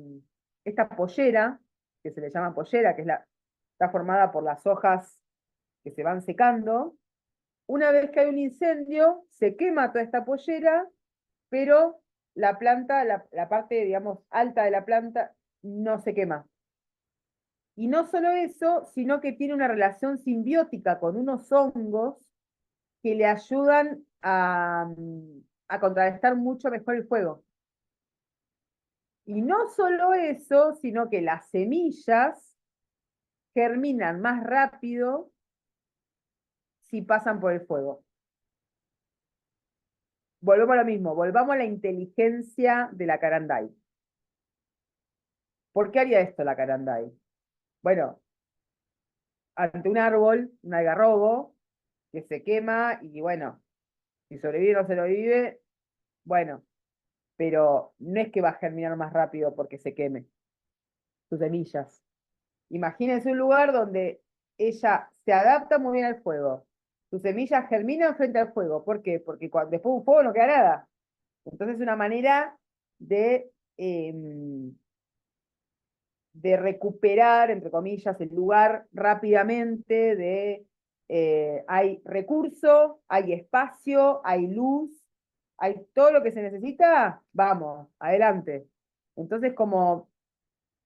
esta pollera, que se le llama pollera, está formada por las hojas que se van secando. Una vez que hay un incendio, se quema toda esta pollera, pero la planta, la parte, digamos, alta de la planta no se quema. Y no solo eso, sino que tiene una relación simbiótica con unos hongos que le ayudan a contrarrestar mucho mejor el fuego. Y no solo eso, sino que las semillas germinan más rápido si pasan por el fuego. Volvemos a lo mismo, volvamos a la inteligencia de la Caranday. ¿Por qué haría esto la Caranday? Bueno, ante un árbol, un algarrobo, que se quema y bueno, si sobrevive o no sobrevive, bueno, pero no es que va a germinar más rápido porque se queme sus semillas. Imagínense un lugar donde ella se adapta muy bien al fuego. Sus semillas germinan frente al fuego. ¿Por qué? Porque después de un fuego no queda nada. Entonces es una manera de recuperar, entre comillas, el lugar rápidamente, hay recurso, hay espacio, hay luz, hay todo lo que se necesita, vamos, adelante. Entonces, como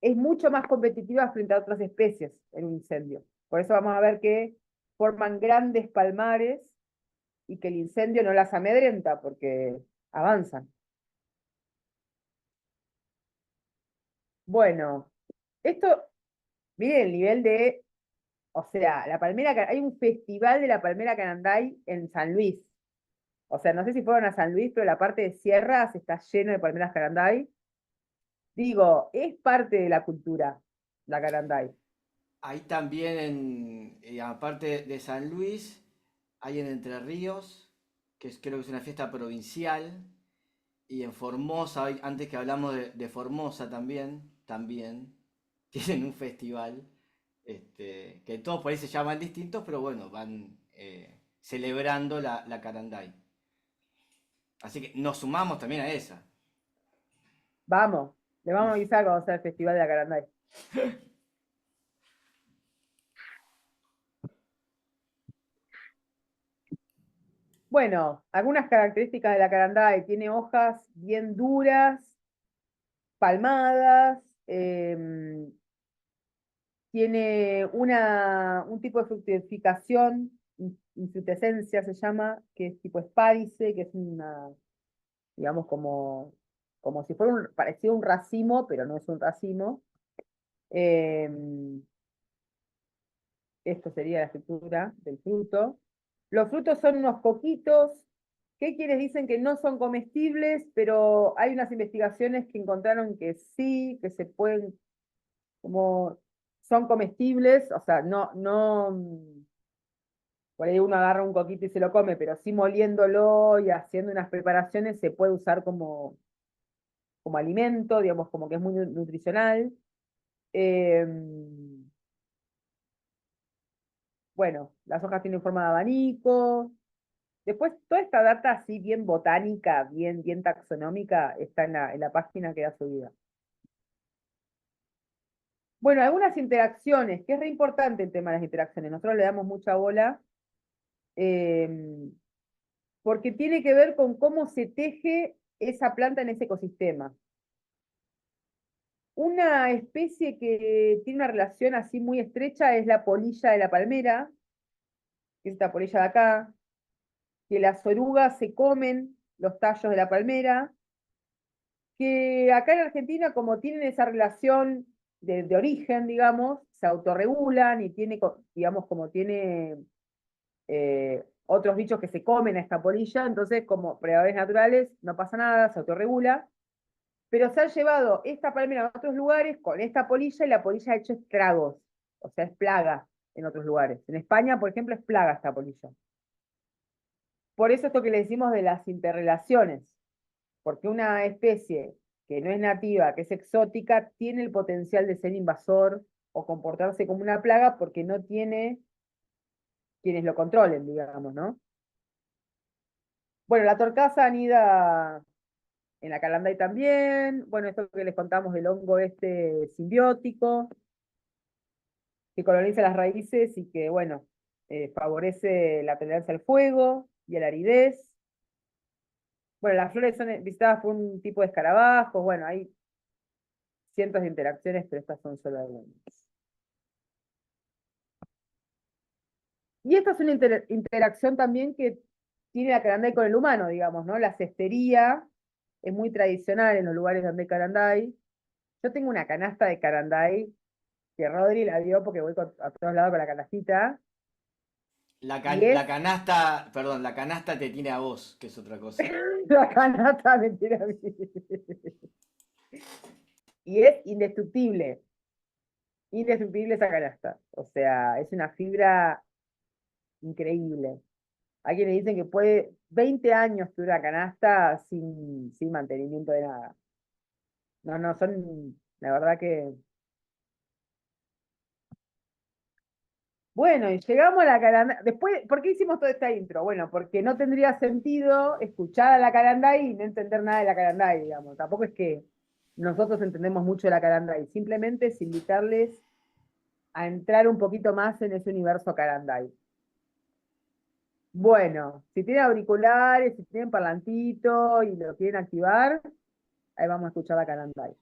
es mucho más competitiva frente a otras especies en un incendio. Por eso vamos a ver que forman grandes palmares y que el incendio no las amedrenta porque avanzan. Bueno, esto, miren el nivel de, o sea, hay un festival de la palmera Cananday en San Luis. O sea, no sé si fueron a San Luis, pero la parte de sierras está lleno de palmeras Cananday. Digo, es parte de la cultura, la Cananday. Hay también, aparte de San Luis, hay en Entre Ríos, creo que es una fiesta provincial, y en Formosa, antes que hablamos de Formosa también tienen un festival, que todos por ahí se llaman distintos, pero bueno, van celebrando la Caranday. Así que nos sumamos también a esa. Vamos, le vamos a avisar cuando sea el festival de la Cananday. Bueno, algunas características de la Caranday. Tiene hojas bien duras, palmadas, tiene un tipo de fructificación, infrutescencia se llama, que es tipo espádice, que es una, digamos, como si fuera parecido a un racimo, pero no es un racimo. Esto sería la estructura del fruto. Los frutos son unos coquitos, que hay quienes dicen que no son comestibles, pero hay unas investigaciones que encontraron que sí, que se pueden, como son comestibles, o sea, por ahí uno agarra un coquito y se lo come, pero sí moliéndolo y haciendo unas preparaciones se puede usar como alimento, digamos, como que es muy nutricional. Eh, bueno, las hojas tienen forma de abanico. Después, toda esta data así bien botánica, bien taxonómica, está en la página que da subida. Bueno, algunas interacciones, que es re importante el tema de las interacciones. Nosotros le damos mucha bola, eh, porque tiene que ver con cómo se teje esa planta en ese ecosistema. Una especie que tiene una relación así muy estrecha es la polilla de la palmera, que es esta polilla de acá, que las orugas se comen los tallos de la palmera, que acá en Argentina, como tienen esa relación de origen, digamos, se autorregulan y tiene, digamos, como tiene otros bichos que se comen a esta polilla, entonces como predadores naturales no pasa nada, se autorregula, pero se ha llevado esta palmera a otros lugares con esta polilla y la polilla ha hecho estragos, o sea, es plaga en otros lugares. En España, por ejemplo, es plaga esta polilla. Por eso esto que le decimos de las interrelaciones, porque una especie que no es nativa, que es exótica, tiene el potencial de ser invasor o comportarse como una plaga porque no tiene quienes lo controlen, digamos, ¿no? Bueno, la torcaza anida en la Calanday también. Bueno, esto que les contamos del hongo este simbiótico, que coloniza las raíces y que, bueno, favorece la tolerancia al fuego y a la aridez. Bueno, las flores son visitadas por un tipo de escarabajos, bueno, hay cientos de interacciones, pero estas son solo algunas. Y esta es una interacción también que tiene la caranday con el humano, digamos, ¿no? La cestería es muy tradicional en los lugares donde hay caranday. Yo tengo una canasta de caranday que Rodri la vio porque voy a todos lados con la canastita. Y La es canasta, perdón, la canasta te tiene a vos, que es otra cosa. la canasta, mentira a mí. Y es indestructible, indestructible esa canasta. O sea, es una fibra increíble. Hay quienes dicen que puede 20 años que una canasta sin mantenimiento de nada. No, no, son, la verdad que... Bueno, y llegamos a la caranda. Después, ¿por qué hicimos toda esta intro? Bueno, porque no tendría sentido escuchar a la caranday y no entender nada de la caranday, digamos. Tampoco es que nosotros entendemos mucho de la caranday. Simplemente es invitarles a entrar un poquito más en ese universo caranday. Bueno, si tienen auriculares, si tienen parlantito y lo quieren activar, ahí vamos a escuchar la caranday.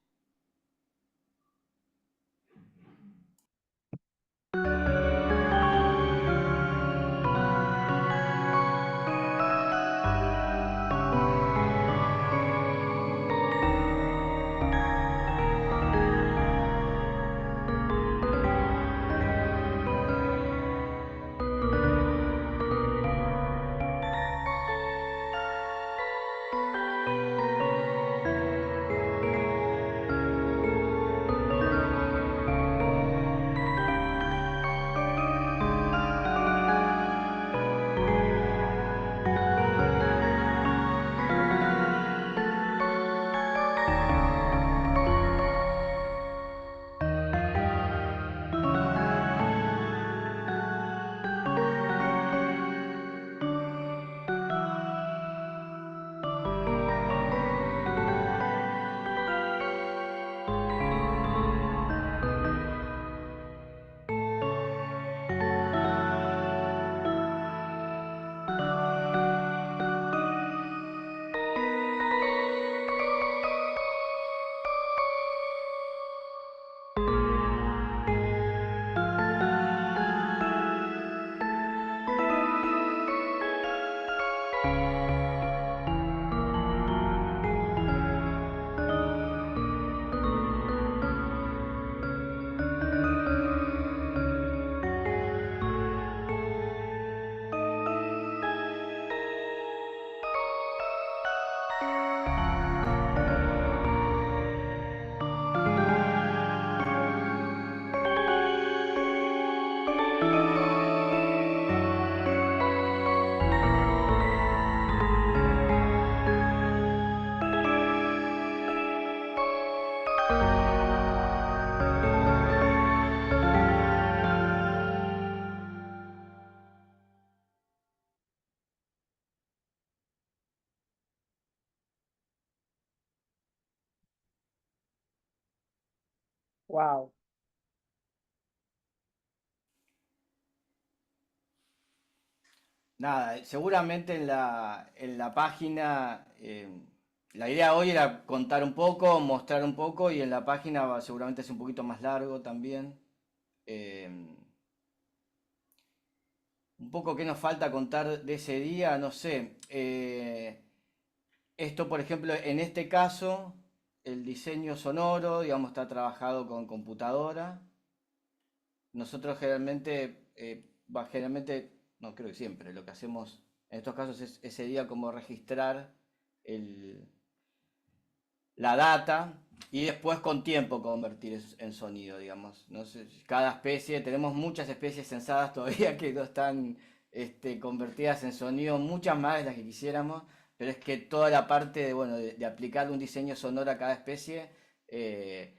Wow. Nada, seguramente en la página, la idea hoy era contar un poco, mostrar un poco y en la página seguramente es un poquito más largo también. Eh, un poco qué nos falta contar de ese día, no sé. Esto, por ejemplo, en este caso, el diseño sonoro, digamos, está trabajado con computadora. Nosotros generalmente, generalmente, no creo que siempre, lo que hacemos en estos casos es ese día como registrar el, la data y después con tiempo convertir en sonido, digamos. No sé, cada especie, tenemos muchas especies censadas todavía que no están convertidas en sonido, muchas más de las que quisiéramos, pero es que toda la parte de, bueno, de aplicar un diseño sonoro a cada especie eh,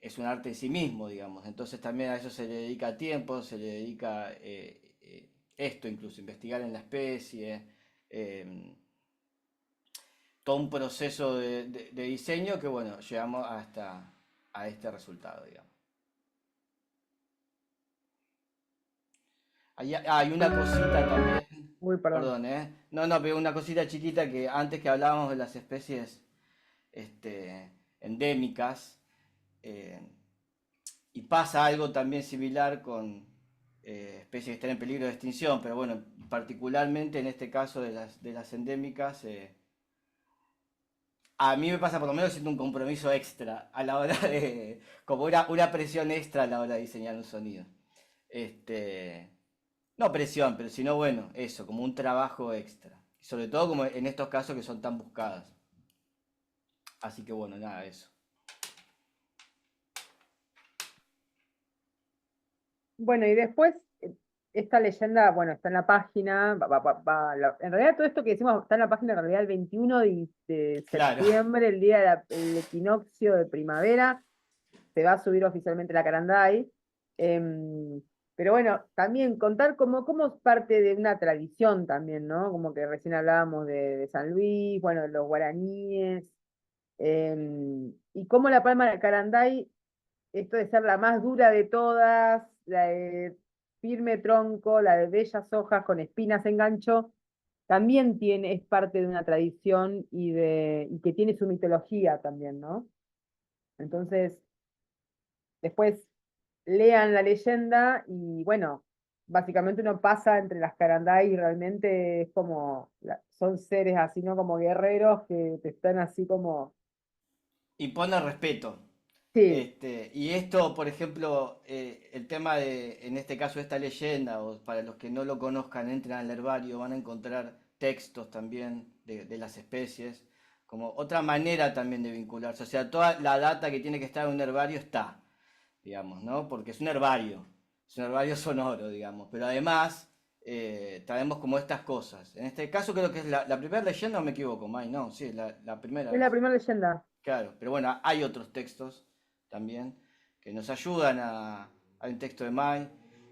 es un arte en sí mismo, digamos. Entonces también a eso se le dedica tiempo, se le dedica esto incluso, investigar en la especie. Eh, todo un proceso de diseño que, bueno, llegamos hasta a este resultado, digamos. Hay una cosita también, Uy, perdón. perdón, ¿eh? No, no, pero una cosita chiquita que antes que hablábamos de las especies endémicas, eh, y pasa algo también similar con especies que están en peligro de extinción, pero bueno, particularmente en este caso de las endémicas, a mí me pasa por lo menos siento un compromiso extra a la hora de, como una presión extra a la hora de diseñar un sonido. Este, no presión, pero sino bueno, eso, como un trabajo extra. Sobre todo como en estos casos que son tan buscadas. Así que bueno, nada, eso. Bueno, y después, esta leyenda, bueno, está en la página, en realidad todo esto que decimos está en la página en realidad el 21 de Claro. septiembre, el día del equinoccio de primavera, se va a subir oficialmente la Caranday. Pero bueno, también contar cómo es parte de una tradición también, ¿no? Como que recién hablábamos de San Luis, bueno, de los guaraníes, y cómo la palma de Caranday, esto de ser la más dura de todas, la de firme tronco, la de bellas hojas con espinas en gancho, también es parte de una tradición y que tiene su mitología también, ¿no? Entonces, después lean la leyenda y bueno, básicamente uno pasa entre las caranday y realmente es como, son seres así, ¿no? Como guerreros que te están así como, Y pone respeto. sí, Y esto, por ejemplo, el tema de, en este caso, esta leyenda, o para los que no lo conozcan, entran al herbario, van a encontrar textos también de las especies, como otra manera también de vincularse. O sea, toda la data que tiene que estar en un herbario está, digamos, ¿no? Porque es un herbario sonoro, digamos. Pero además, traemos como estas cosas. En este caso creo que es la primera leyenda, o me equivoco, May, no, sí, la primera es la es. primera leyenda. Claro, pero bueno, hay otros textos también que nos ayudan a. Hay un texto de Mai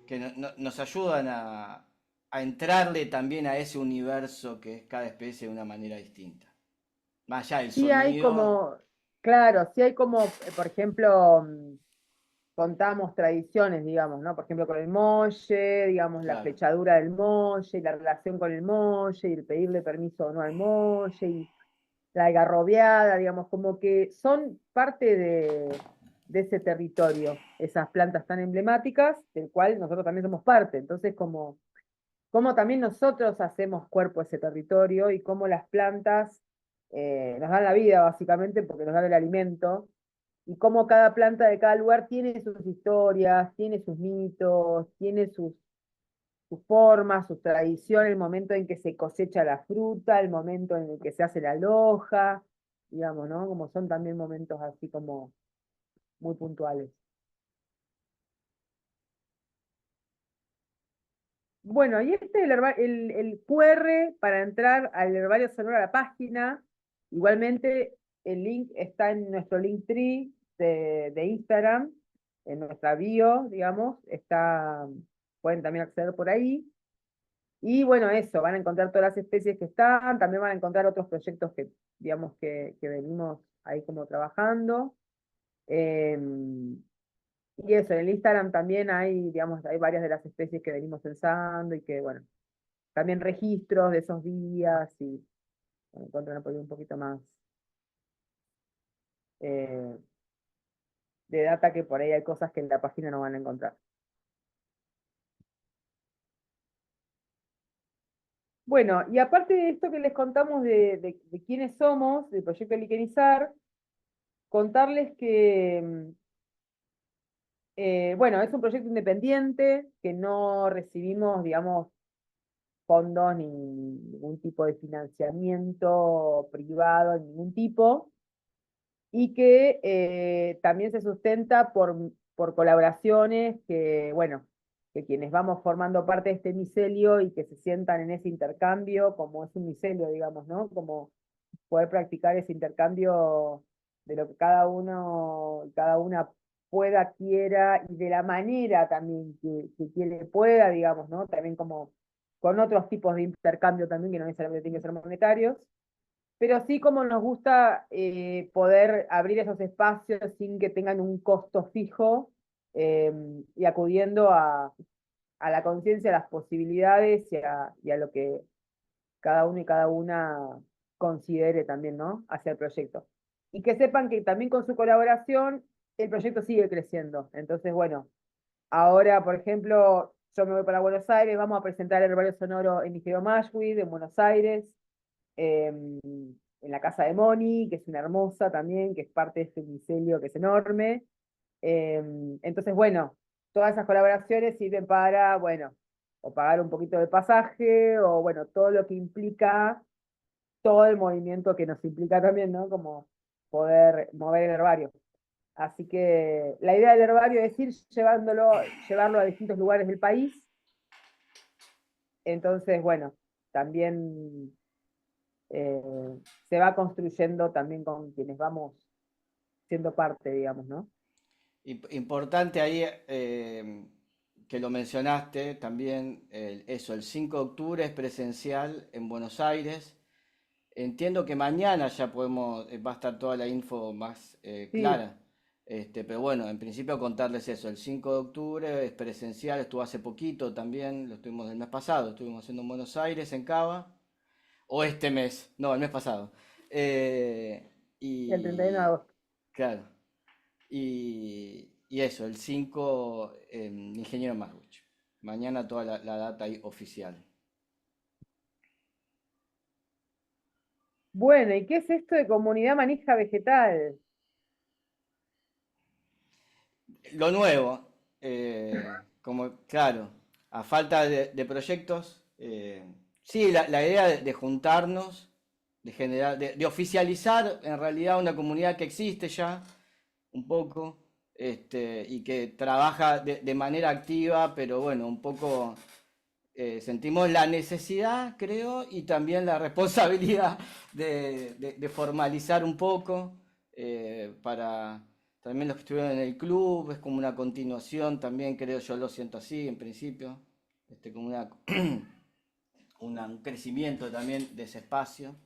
que nos ayudan a entrarle también a ese universo que es cada especie de una manera distinta. Más allá del Sí hay sonido, como, claro, sí hay como, por ejemplo, contamos tradiciones, digamos, ¿no? Por ejemplo, con el molle, digamos, la claro. flechadura del molle, y la relación con el molle, y el pedirle permiso o no al molle, y la algarrobeada, digamos, como que son parte de ese territorio, esas plantas tan emblemáticas, del cual nosotros también somos parte. Entonces, como también nosotros hacemos cuerpo a ese territorio y cómo las plantas nos dan la vida, básicamente, porque nos dan el alimento, y cómo cada planta de cada lugar tiene sus historias, tiene sus mitos, tiene sus formas, sus tradiciones, el momento en que se cosecha la fruta, el momento en el que se hace la loja, digamos, ¿no? Como son también momentos así como muy puntuales. Bueno, y este es el QR para entrar al herbario sonoro a la página. Igualmente, el link está en nuestro Linktree de Instagram, en nuestra bio, digamos, pueden también acceder por ahí. Y bueno, eso, van a encontrar todas las especies que están, también van a encontrar otros proyectos que, digamos, que venimos ahí como trabajando. Y eso, en el Instagram también hay, digamos, hay varias de las especies que venimos pensando y que, bueno, también registros de esos días y bueno, encuentran por ahí un poquito más eh, de data, que por ahí hay cosas que en la página no van a encontrar. Bueno, y aparte de esto que les contamos de quiénes somos, del proyecto Liquenizar, contarles que, bueno, es un proyecto independiente, que no recibimos, digamos, fondos ni ningún tipo de financiamiento privado, de ningún tipo, y que también se sustenta por colaboraciones que, bueno, que quienes vamos formando parte de este micelio y que se sientan en ese intercambio, como es un micelio, digamos, ¿no? Como poder practicar ese intercambio de lo que cada una pueda, quiera, y de la manera también que quiere, pueda, digamos, ¿no? También como con otros tipos de intercambio también, que no necesariamente tienen que ser monetarios. pero sí como nos gusta poder abrir esos espacios sin que tengan un costo fijo eh, y acudiendo a la conciencia, a las posibilidades y a lo que cada uno y cada una considere también, ¿no? Hacia el proyecto. Y que sepan que también con su colaboración el proyecto sigue creciendo. Entonces, bueno, ahora, por ejemplo, yo me voy para Buenos Aires, vamos a presentar el herbario sonoro en Nigero Mashwid, en Buenos Aires, en la casa de Moni, que es una hermosa también, que es parte de este micelio que es enorme. Entonces, bueno, todas esas colaboraciones sirven para, bueno, o pagar un poquito de pasaje, o bueno, todo lo que implica, todo el movimiento que nos implica también, ¿no? Como poder mover el herbario. Así que la idea del herbario es ir llevarlo a distintos lugares del país. Entonces, bueno, también eh, se va construyendo también con quienes vamos siendo parte, digamos, ¿no? Importante ahí que lo mencionaste también, eso, el 5 de octubre es presencial en Buenos Aires. Entiendo que mañana ya podemos, va a estar toda la info más Sí, clara. Pero bueno, en principio contarles eso, el 5 de octubre es presencial, estuvo hace poquito también, lo estuvimos el mes pasado, estuvimos haciendo en Buenos Aires, en Cava, o este mes, no, el mes pasado. Eh, y el 31 de y agosto. claro, y eso, el 5 Ingeniero Marwich. Mañana toda la data ahí oficial. Bueno, ¿y qué es esto de comunidad manija vegetal? Lo nuevo, como claro, a falta de proyectos, sí, la idea de juntarnos, de generar, de oficializar en realidad una comunidad que existe ya, un poco, y que trabaja de manera activa, pero bueno, un poco sentimos la necesidad, creo, y también la responsabilidad de formalizar un poco para también los que estuvieron en el club, es como una continuación también, creo, yo lo siento así en principio, como un crecimiento también de ese espacio.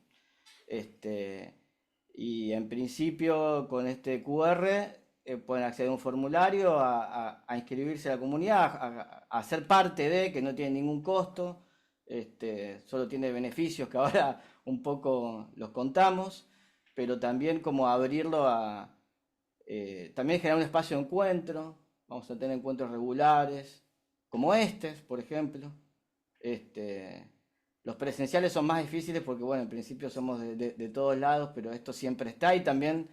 Este, y en principio con este QR pueden acceder a un formulario, a inscribirse a la comunidad, a ser parte de, que no tiene ningún costo, solo tiene beneficios que ahora un poco los contamos, pero también como abrirlo a, también generar un espacio de encuentro, vamos a tener encuentros regulares, como este, por ejemplo. Este, los presenciales son más difíciles porque, bueno, en principio somos de todos lados, pero esto siempre está y también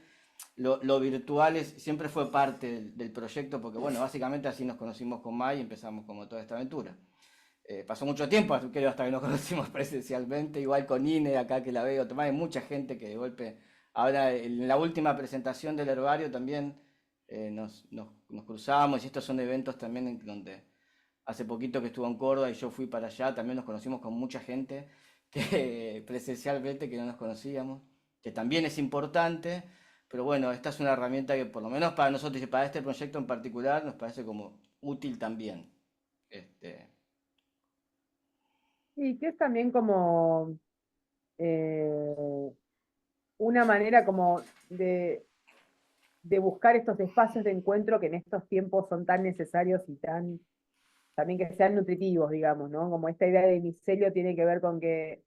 lo virtual siempre fue parte del proyecto porque, bueno, básicamente así nos conocimos con Mai y empezamos como toda esta aventura. Pasó mucho tiempo, creo, hasta que nos conocimos presencialmente, igual con Ine, acá que la veo, Tomás, hay mucha gente que de golpe, ahora en la última presentación del herbario también nos cruzamos y estos son eventos también en donde hace poquito que estuvo en Córdoba y yo fui para allá, también nos conocimos con mucha gente que presencialmente que no nos conocíamos, que también es importante, pero bueno, esta es una herramienta que por lo menos para nosotros y para este proyecto en particular nos parece como útil también. Este, Y que es también como eh, una manera como de buscar estos espacios de encuentro que en estos tiempos son tan necesarios y tan, también que sean nutritivos, digamos, ¿no? Como esta idea de micelio tiene que ver con que,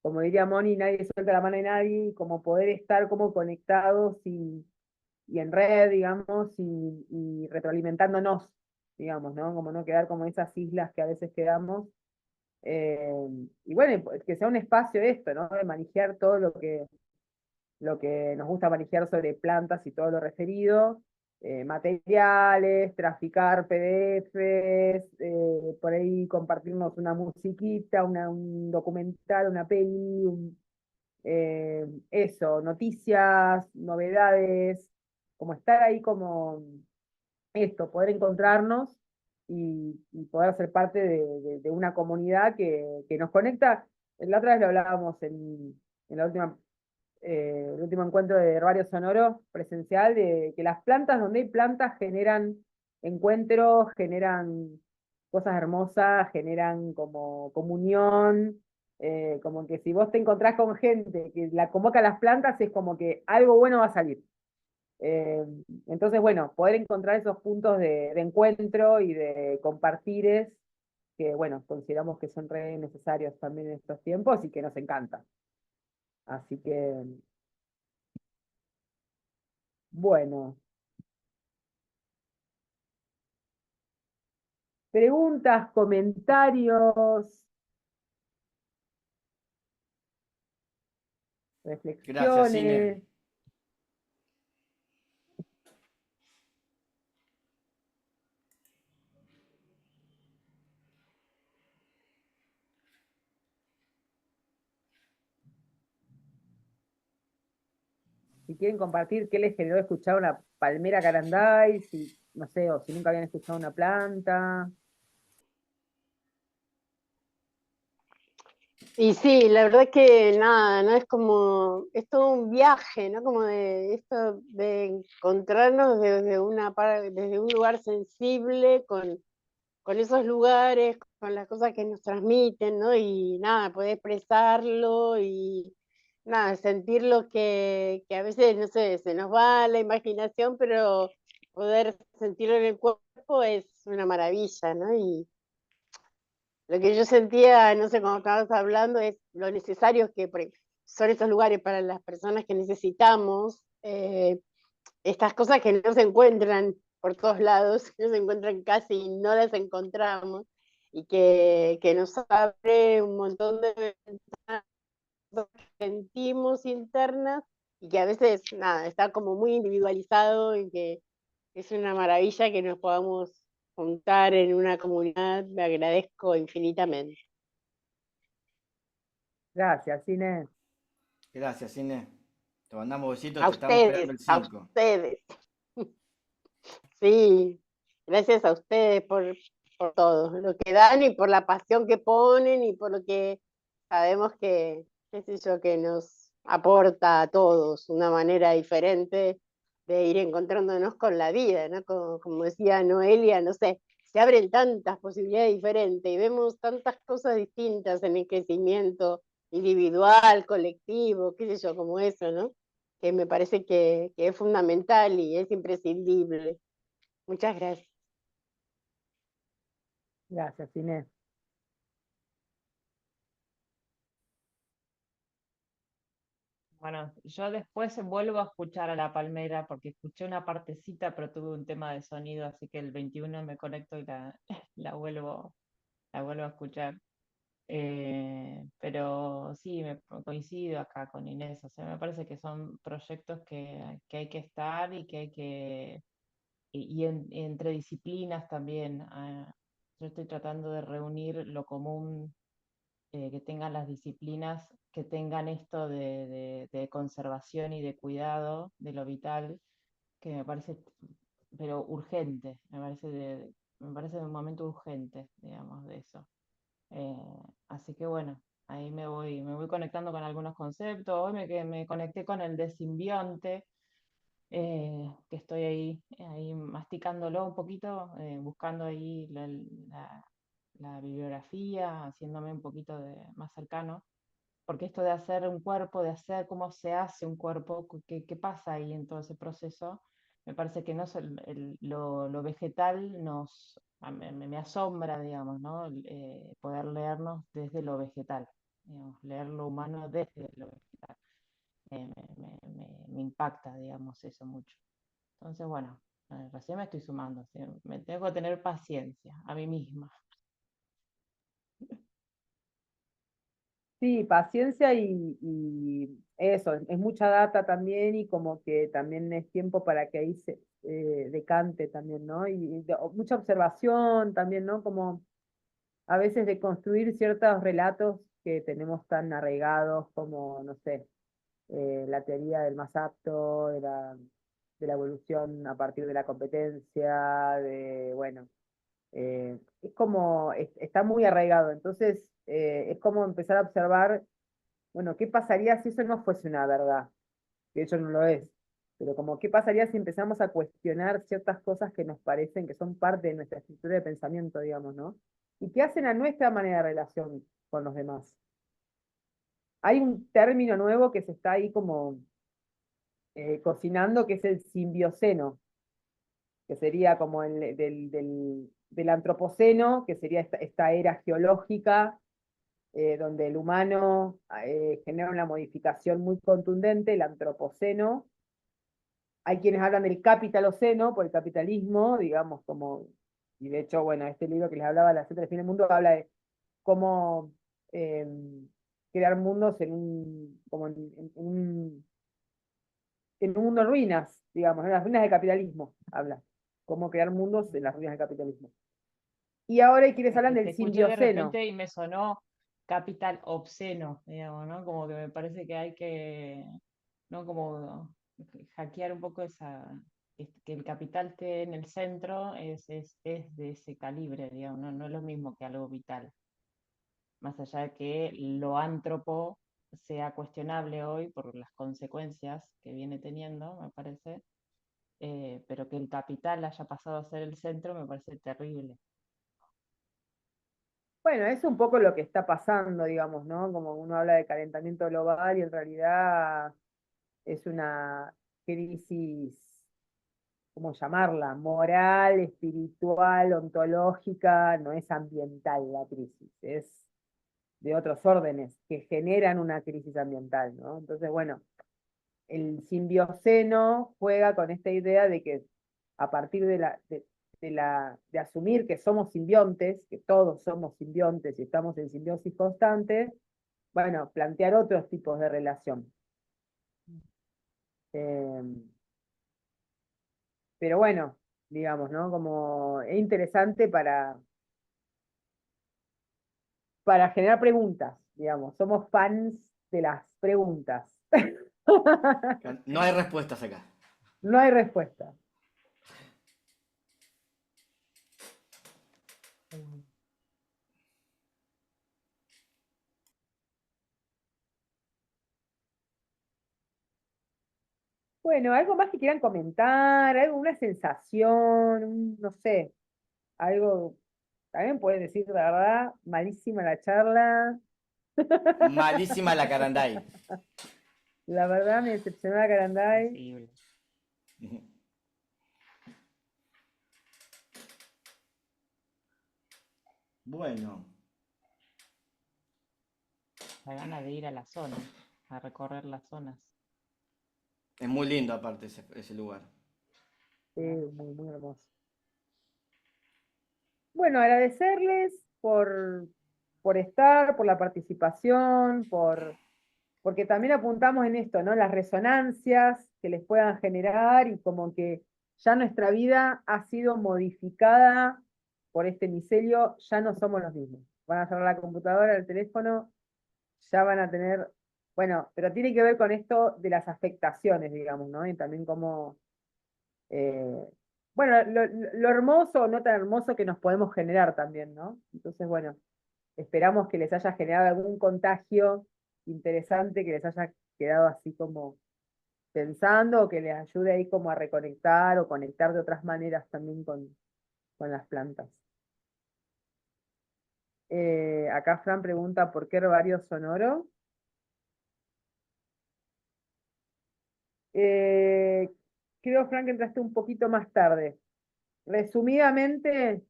como diría Moni, nadie suelta la mano de nadie, y como poder estar como conectados y en red, digamos, y retroalimentándonos, digamos, ¿no? Como no quedar como esas islas que a veces quedamos. Eh, y bueno, que sea un espacio esto, ¿no? De manejar todo lo que nos gusta manejar sobre plantas y todo lo referido, materiales, traficar PDFs, por ahí compartirnos una musiquita, un documental, una peli, eso, noticias, novedades, como estar ahí como esto, poder encontrarnos y poder ser parte de una comunidad que nos conecta. La otra vez lo hablábamos en la última el último encuentro de herbario sonoro presencial, de que las plantas, donde hay plantas, generan encuentros, generan cosas hermosas, generan como comunión, Como que si vos te encontrás con gente que la convoca a las plantas, es como que algo bueno va a salir. Eh, entonces, bueno, poder encontrar esos puntos de encuentro y de compartires que, bueno, consideramos que son re necesarios también en estos tiempos y que nos encanta. Así que, bueno, preguntas, comentarios, Gracias, Ine. reflexiones. Si quieren compartir qué les generó escuchar una palmera caranday, si, no sé, o si nunca habían escuchado una planta. Y sí, la verdad que nada, ¿no? Es como, es todo un viaje, ¿no? Como de esto de encontrarnos desde un lugar sensible con esos lugares, con las cosas que nos transmiten, ¿no? Y nada, poder expresarlo y nada, sentir lo que a veces, no sé, se nos va la imaginación, pero poder sentirlo en el cuerpo es una maravilla, ¿no? Y lo que yo sentía, no sé, cuando estabas hablando, es lo necesario que son estos lugares para las personas que necesitamos, estas cosas que no se encuentran por todos lados, que no se encuentran casi y no las encontramos, y que nos abre un montón de ventanas que sentimos internas y que a veces, nada, está como muy individualizado y que es una maravilla que nos podamos juntar en una comunidad, me agradezco infinitamente. Gracias, Inés. Gracias, Ine. Te mandamos besitos, A te estamos esperando ustedes, el a 5. ustedes. Sí, gracias a ustedes por todo, lo que dan y por la pasión que ponen y por lo que sabemos que, qué sé yo, que nos aporta a todos una manera diferente de ir encontrándonos con la vida, ¿no? Como decía Noelia, no sé, se abren tantas posibilidades diferentes y vemos tantas cosas distintas en el crecimiento individual, colectivo, qué sé yo, como eso, ¿no? Que me parece que es fundamental y es imprescindible. Muchas gracias. Gracias, Inés. Bueno, yo después vuelvo a escuchar a La Palmera porque escuché una partecita, pero tuve un tema de sonido, así que el 21 me conecto y la vuelvo a escuchar. Pero sí, coincido acá con Inés, o sea, me parece que son proyectos que hay que estar y que hay que, entre disciplinas también. Yo estoy tratando de reunir lo común, que tengan las disciplinas, que tengan esto de conservación y de cuidado de lo vital, que me parece, pero urgente, me parece de un momento urgente, digamos, de eso. Eh, Así que bueno, ahí me voy conectando con algunos conceptos. Hoy me conecté con el de simbionte, que estoy ahí masticándolo un poquito, buscando ahí la bibliografía, haciéndome un poquito más cercano, porque esto de hacer un cuerpo, de hacer cómo se hace un cuerpo, qué pasa ahí en todo ese proceso, me parece que no es lo vegetal me asombra, digamos, ¿no? Poder leernos desde lo vegetal, digamos, leer lo humano desde lo vegetal. Me impacta, digamos, eso mucho. Entonces, bueno, recién me estoy sumando, ¿sí? Me tengo que tener paciencia a mí misma. Sí, paciencia y eso, es mucha data también y como que también es tiempo para que ahí se decante también, ¿no? Mucha observación también, ¿no? Como a veces de construir ciertos relatos que tenemos tan arraigados como, no sé, la teoría del más apto, de la evolución a partir de la competencia, bueno, es como, está muy arraigado, entonces es como empezar a observar, bueno, ¿qué pasaría si eso no fuese una verdad? Que eso no lo es, pero como, ¿qué pasaría si empezamos a cuestionar ciertas cosas que nos parecen que son parte de nuestra estructura de pensamiento, digamos, ¿no? Y que hacen a nuestra manera de relación con los demás. Hay un término nuevo que se está ahí como cocinando, que es el simbioceno, que sería como del antropoceno, que sería esta era geológica, donde el humano genera una modificación muy contundente, el antropoceno. Hay quienes hablan del capitaloceno, por el capitalismo, digamos, como, y de hecho, bueno, este libro que les hablaba, La Seta del Fin del Mundo, habla de cómo eh, crear mundos en un, como en un mundo en ruinas, digamos, en las ruinas del capitalismo, habla, cómo crear mundos en las ruinas del capitalismo. Y ahora hay quienes hablan Te del escuché de simbioceno. repente y me sonó capital obsceno, digamos, ¿no? Como que me parece que hay que, ¿no? Como hackear un poco que el capital esté en el centro es de ese calibre, digamos, no es lo mismo que algo vital. Más allá de que lo antropo sea cuestionable hoy por las consecuencias que viene teniendo, me parece, pero que el capital haya pasado a ser el centro me parece terrible. Bueno, es un poco lo que está pasando, digamos, ¿no? Como uno habla de calentamiento global y en realidad es una crisis, ¿cómo llamarla? Moral, espiritual, ontológica, no es ambiental la crisis, es de otros órdenes que generan una crisis ambiental, ¿no? Entonces, bueno, el simbioceno juega con esta idea de que a partir de asumir que somos simbiontes, que todos somos simbiontes y estamos en simbiosis constante, bueno, plantear otros tipos de relación. Eh, pero bueno, digamos, ¿no? Como es interesante para generar preguntas, digamos, somos fans de las preguntas. No hay respuestas acá. No hay respuesta. Bueno, algo más que quieran comentar, alguna sensación, no sé, algo, también pueden decir la verdad, malísima la charla, Malísima la Caranday. la verdad me decepcionó la Caranday. Posible. Bueno, La gana de ir a la zona, a recorrer las zonas. es muy lindo aparte ese lugar. Sí, muy, muy hermoso. Bueno, agradecerles por estar, por la participación, porque también apuntamos en esto, ¿no? Las resonancias que les puedan generar y como que ya nuestra vida ha sido modificada por este micelio, ya no somos los mismos. Van a cerrar la computadora, el teléfono, ya van a tener, bueno, pero tiene que ver con esto de las afectaciones, digamos, ¿no? Y también como, eh, bueno, lo hermoso o no tan hermoso que nos podemos generar también, ¿no? Entonces, bueno, esperamos que les haya generado algún contagio interesante, que les haya quedado así como pensando, o que les ayude ahí como a reconectar o conectar de otras maneras también con las plantas. Acá Fran pregunta, ¿por qué herbario sonoro? Eh, Creo, Fran, que entraste un poquito más tarde. Resumidamente,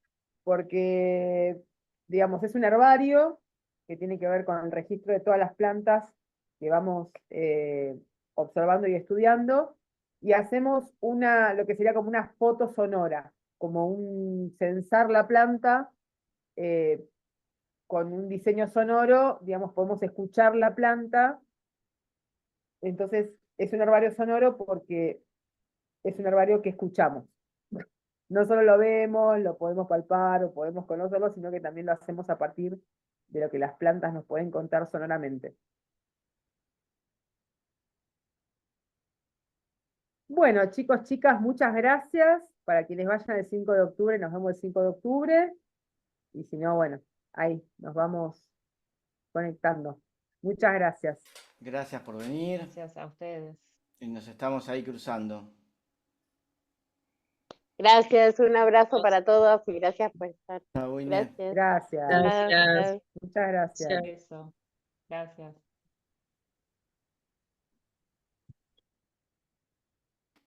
porque, digamos, es un herbario que tiene que ver con el registro de todas las plantas que vamos observando y estudiando, y hacemos lo que sería como una foto sonora, como un censar la planta eh, con un diseño sonoro, digamos, podemos escuchar la planta, entonces es un herbario sonoro porque es un herbario que escuchamos. No solo lo vemos, lo podemos palpar o podemos conocerlo, sino que también lo hacemos a partir de lo que las plantas nos pueden contar sonoramente. Bueno, chicos, chicas, muchas gracias. Para quienes vayan el 5 de octubre, nos vemos el 5 de octubre. Y si no, bueno, ahí nos vamos conectando. Muchas gracias. Gracias por venir Gracias a ustedes. y nos estamos ahí cruzando. Gracias, un abrazo para todos y gracias por estar. Chao, Inés. Gracias. Gracias. Chao, Gracias. chao. Muchas gracias. Gracias. Eso. Gracias.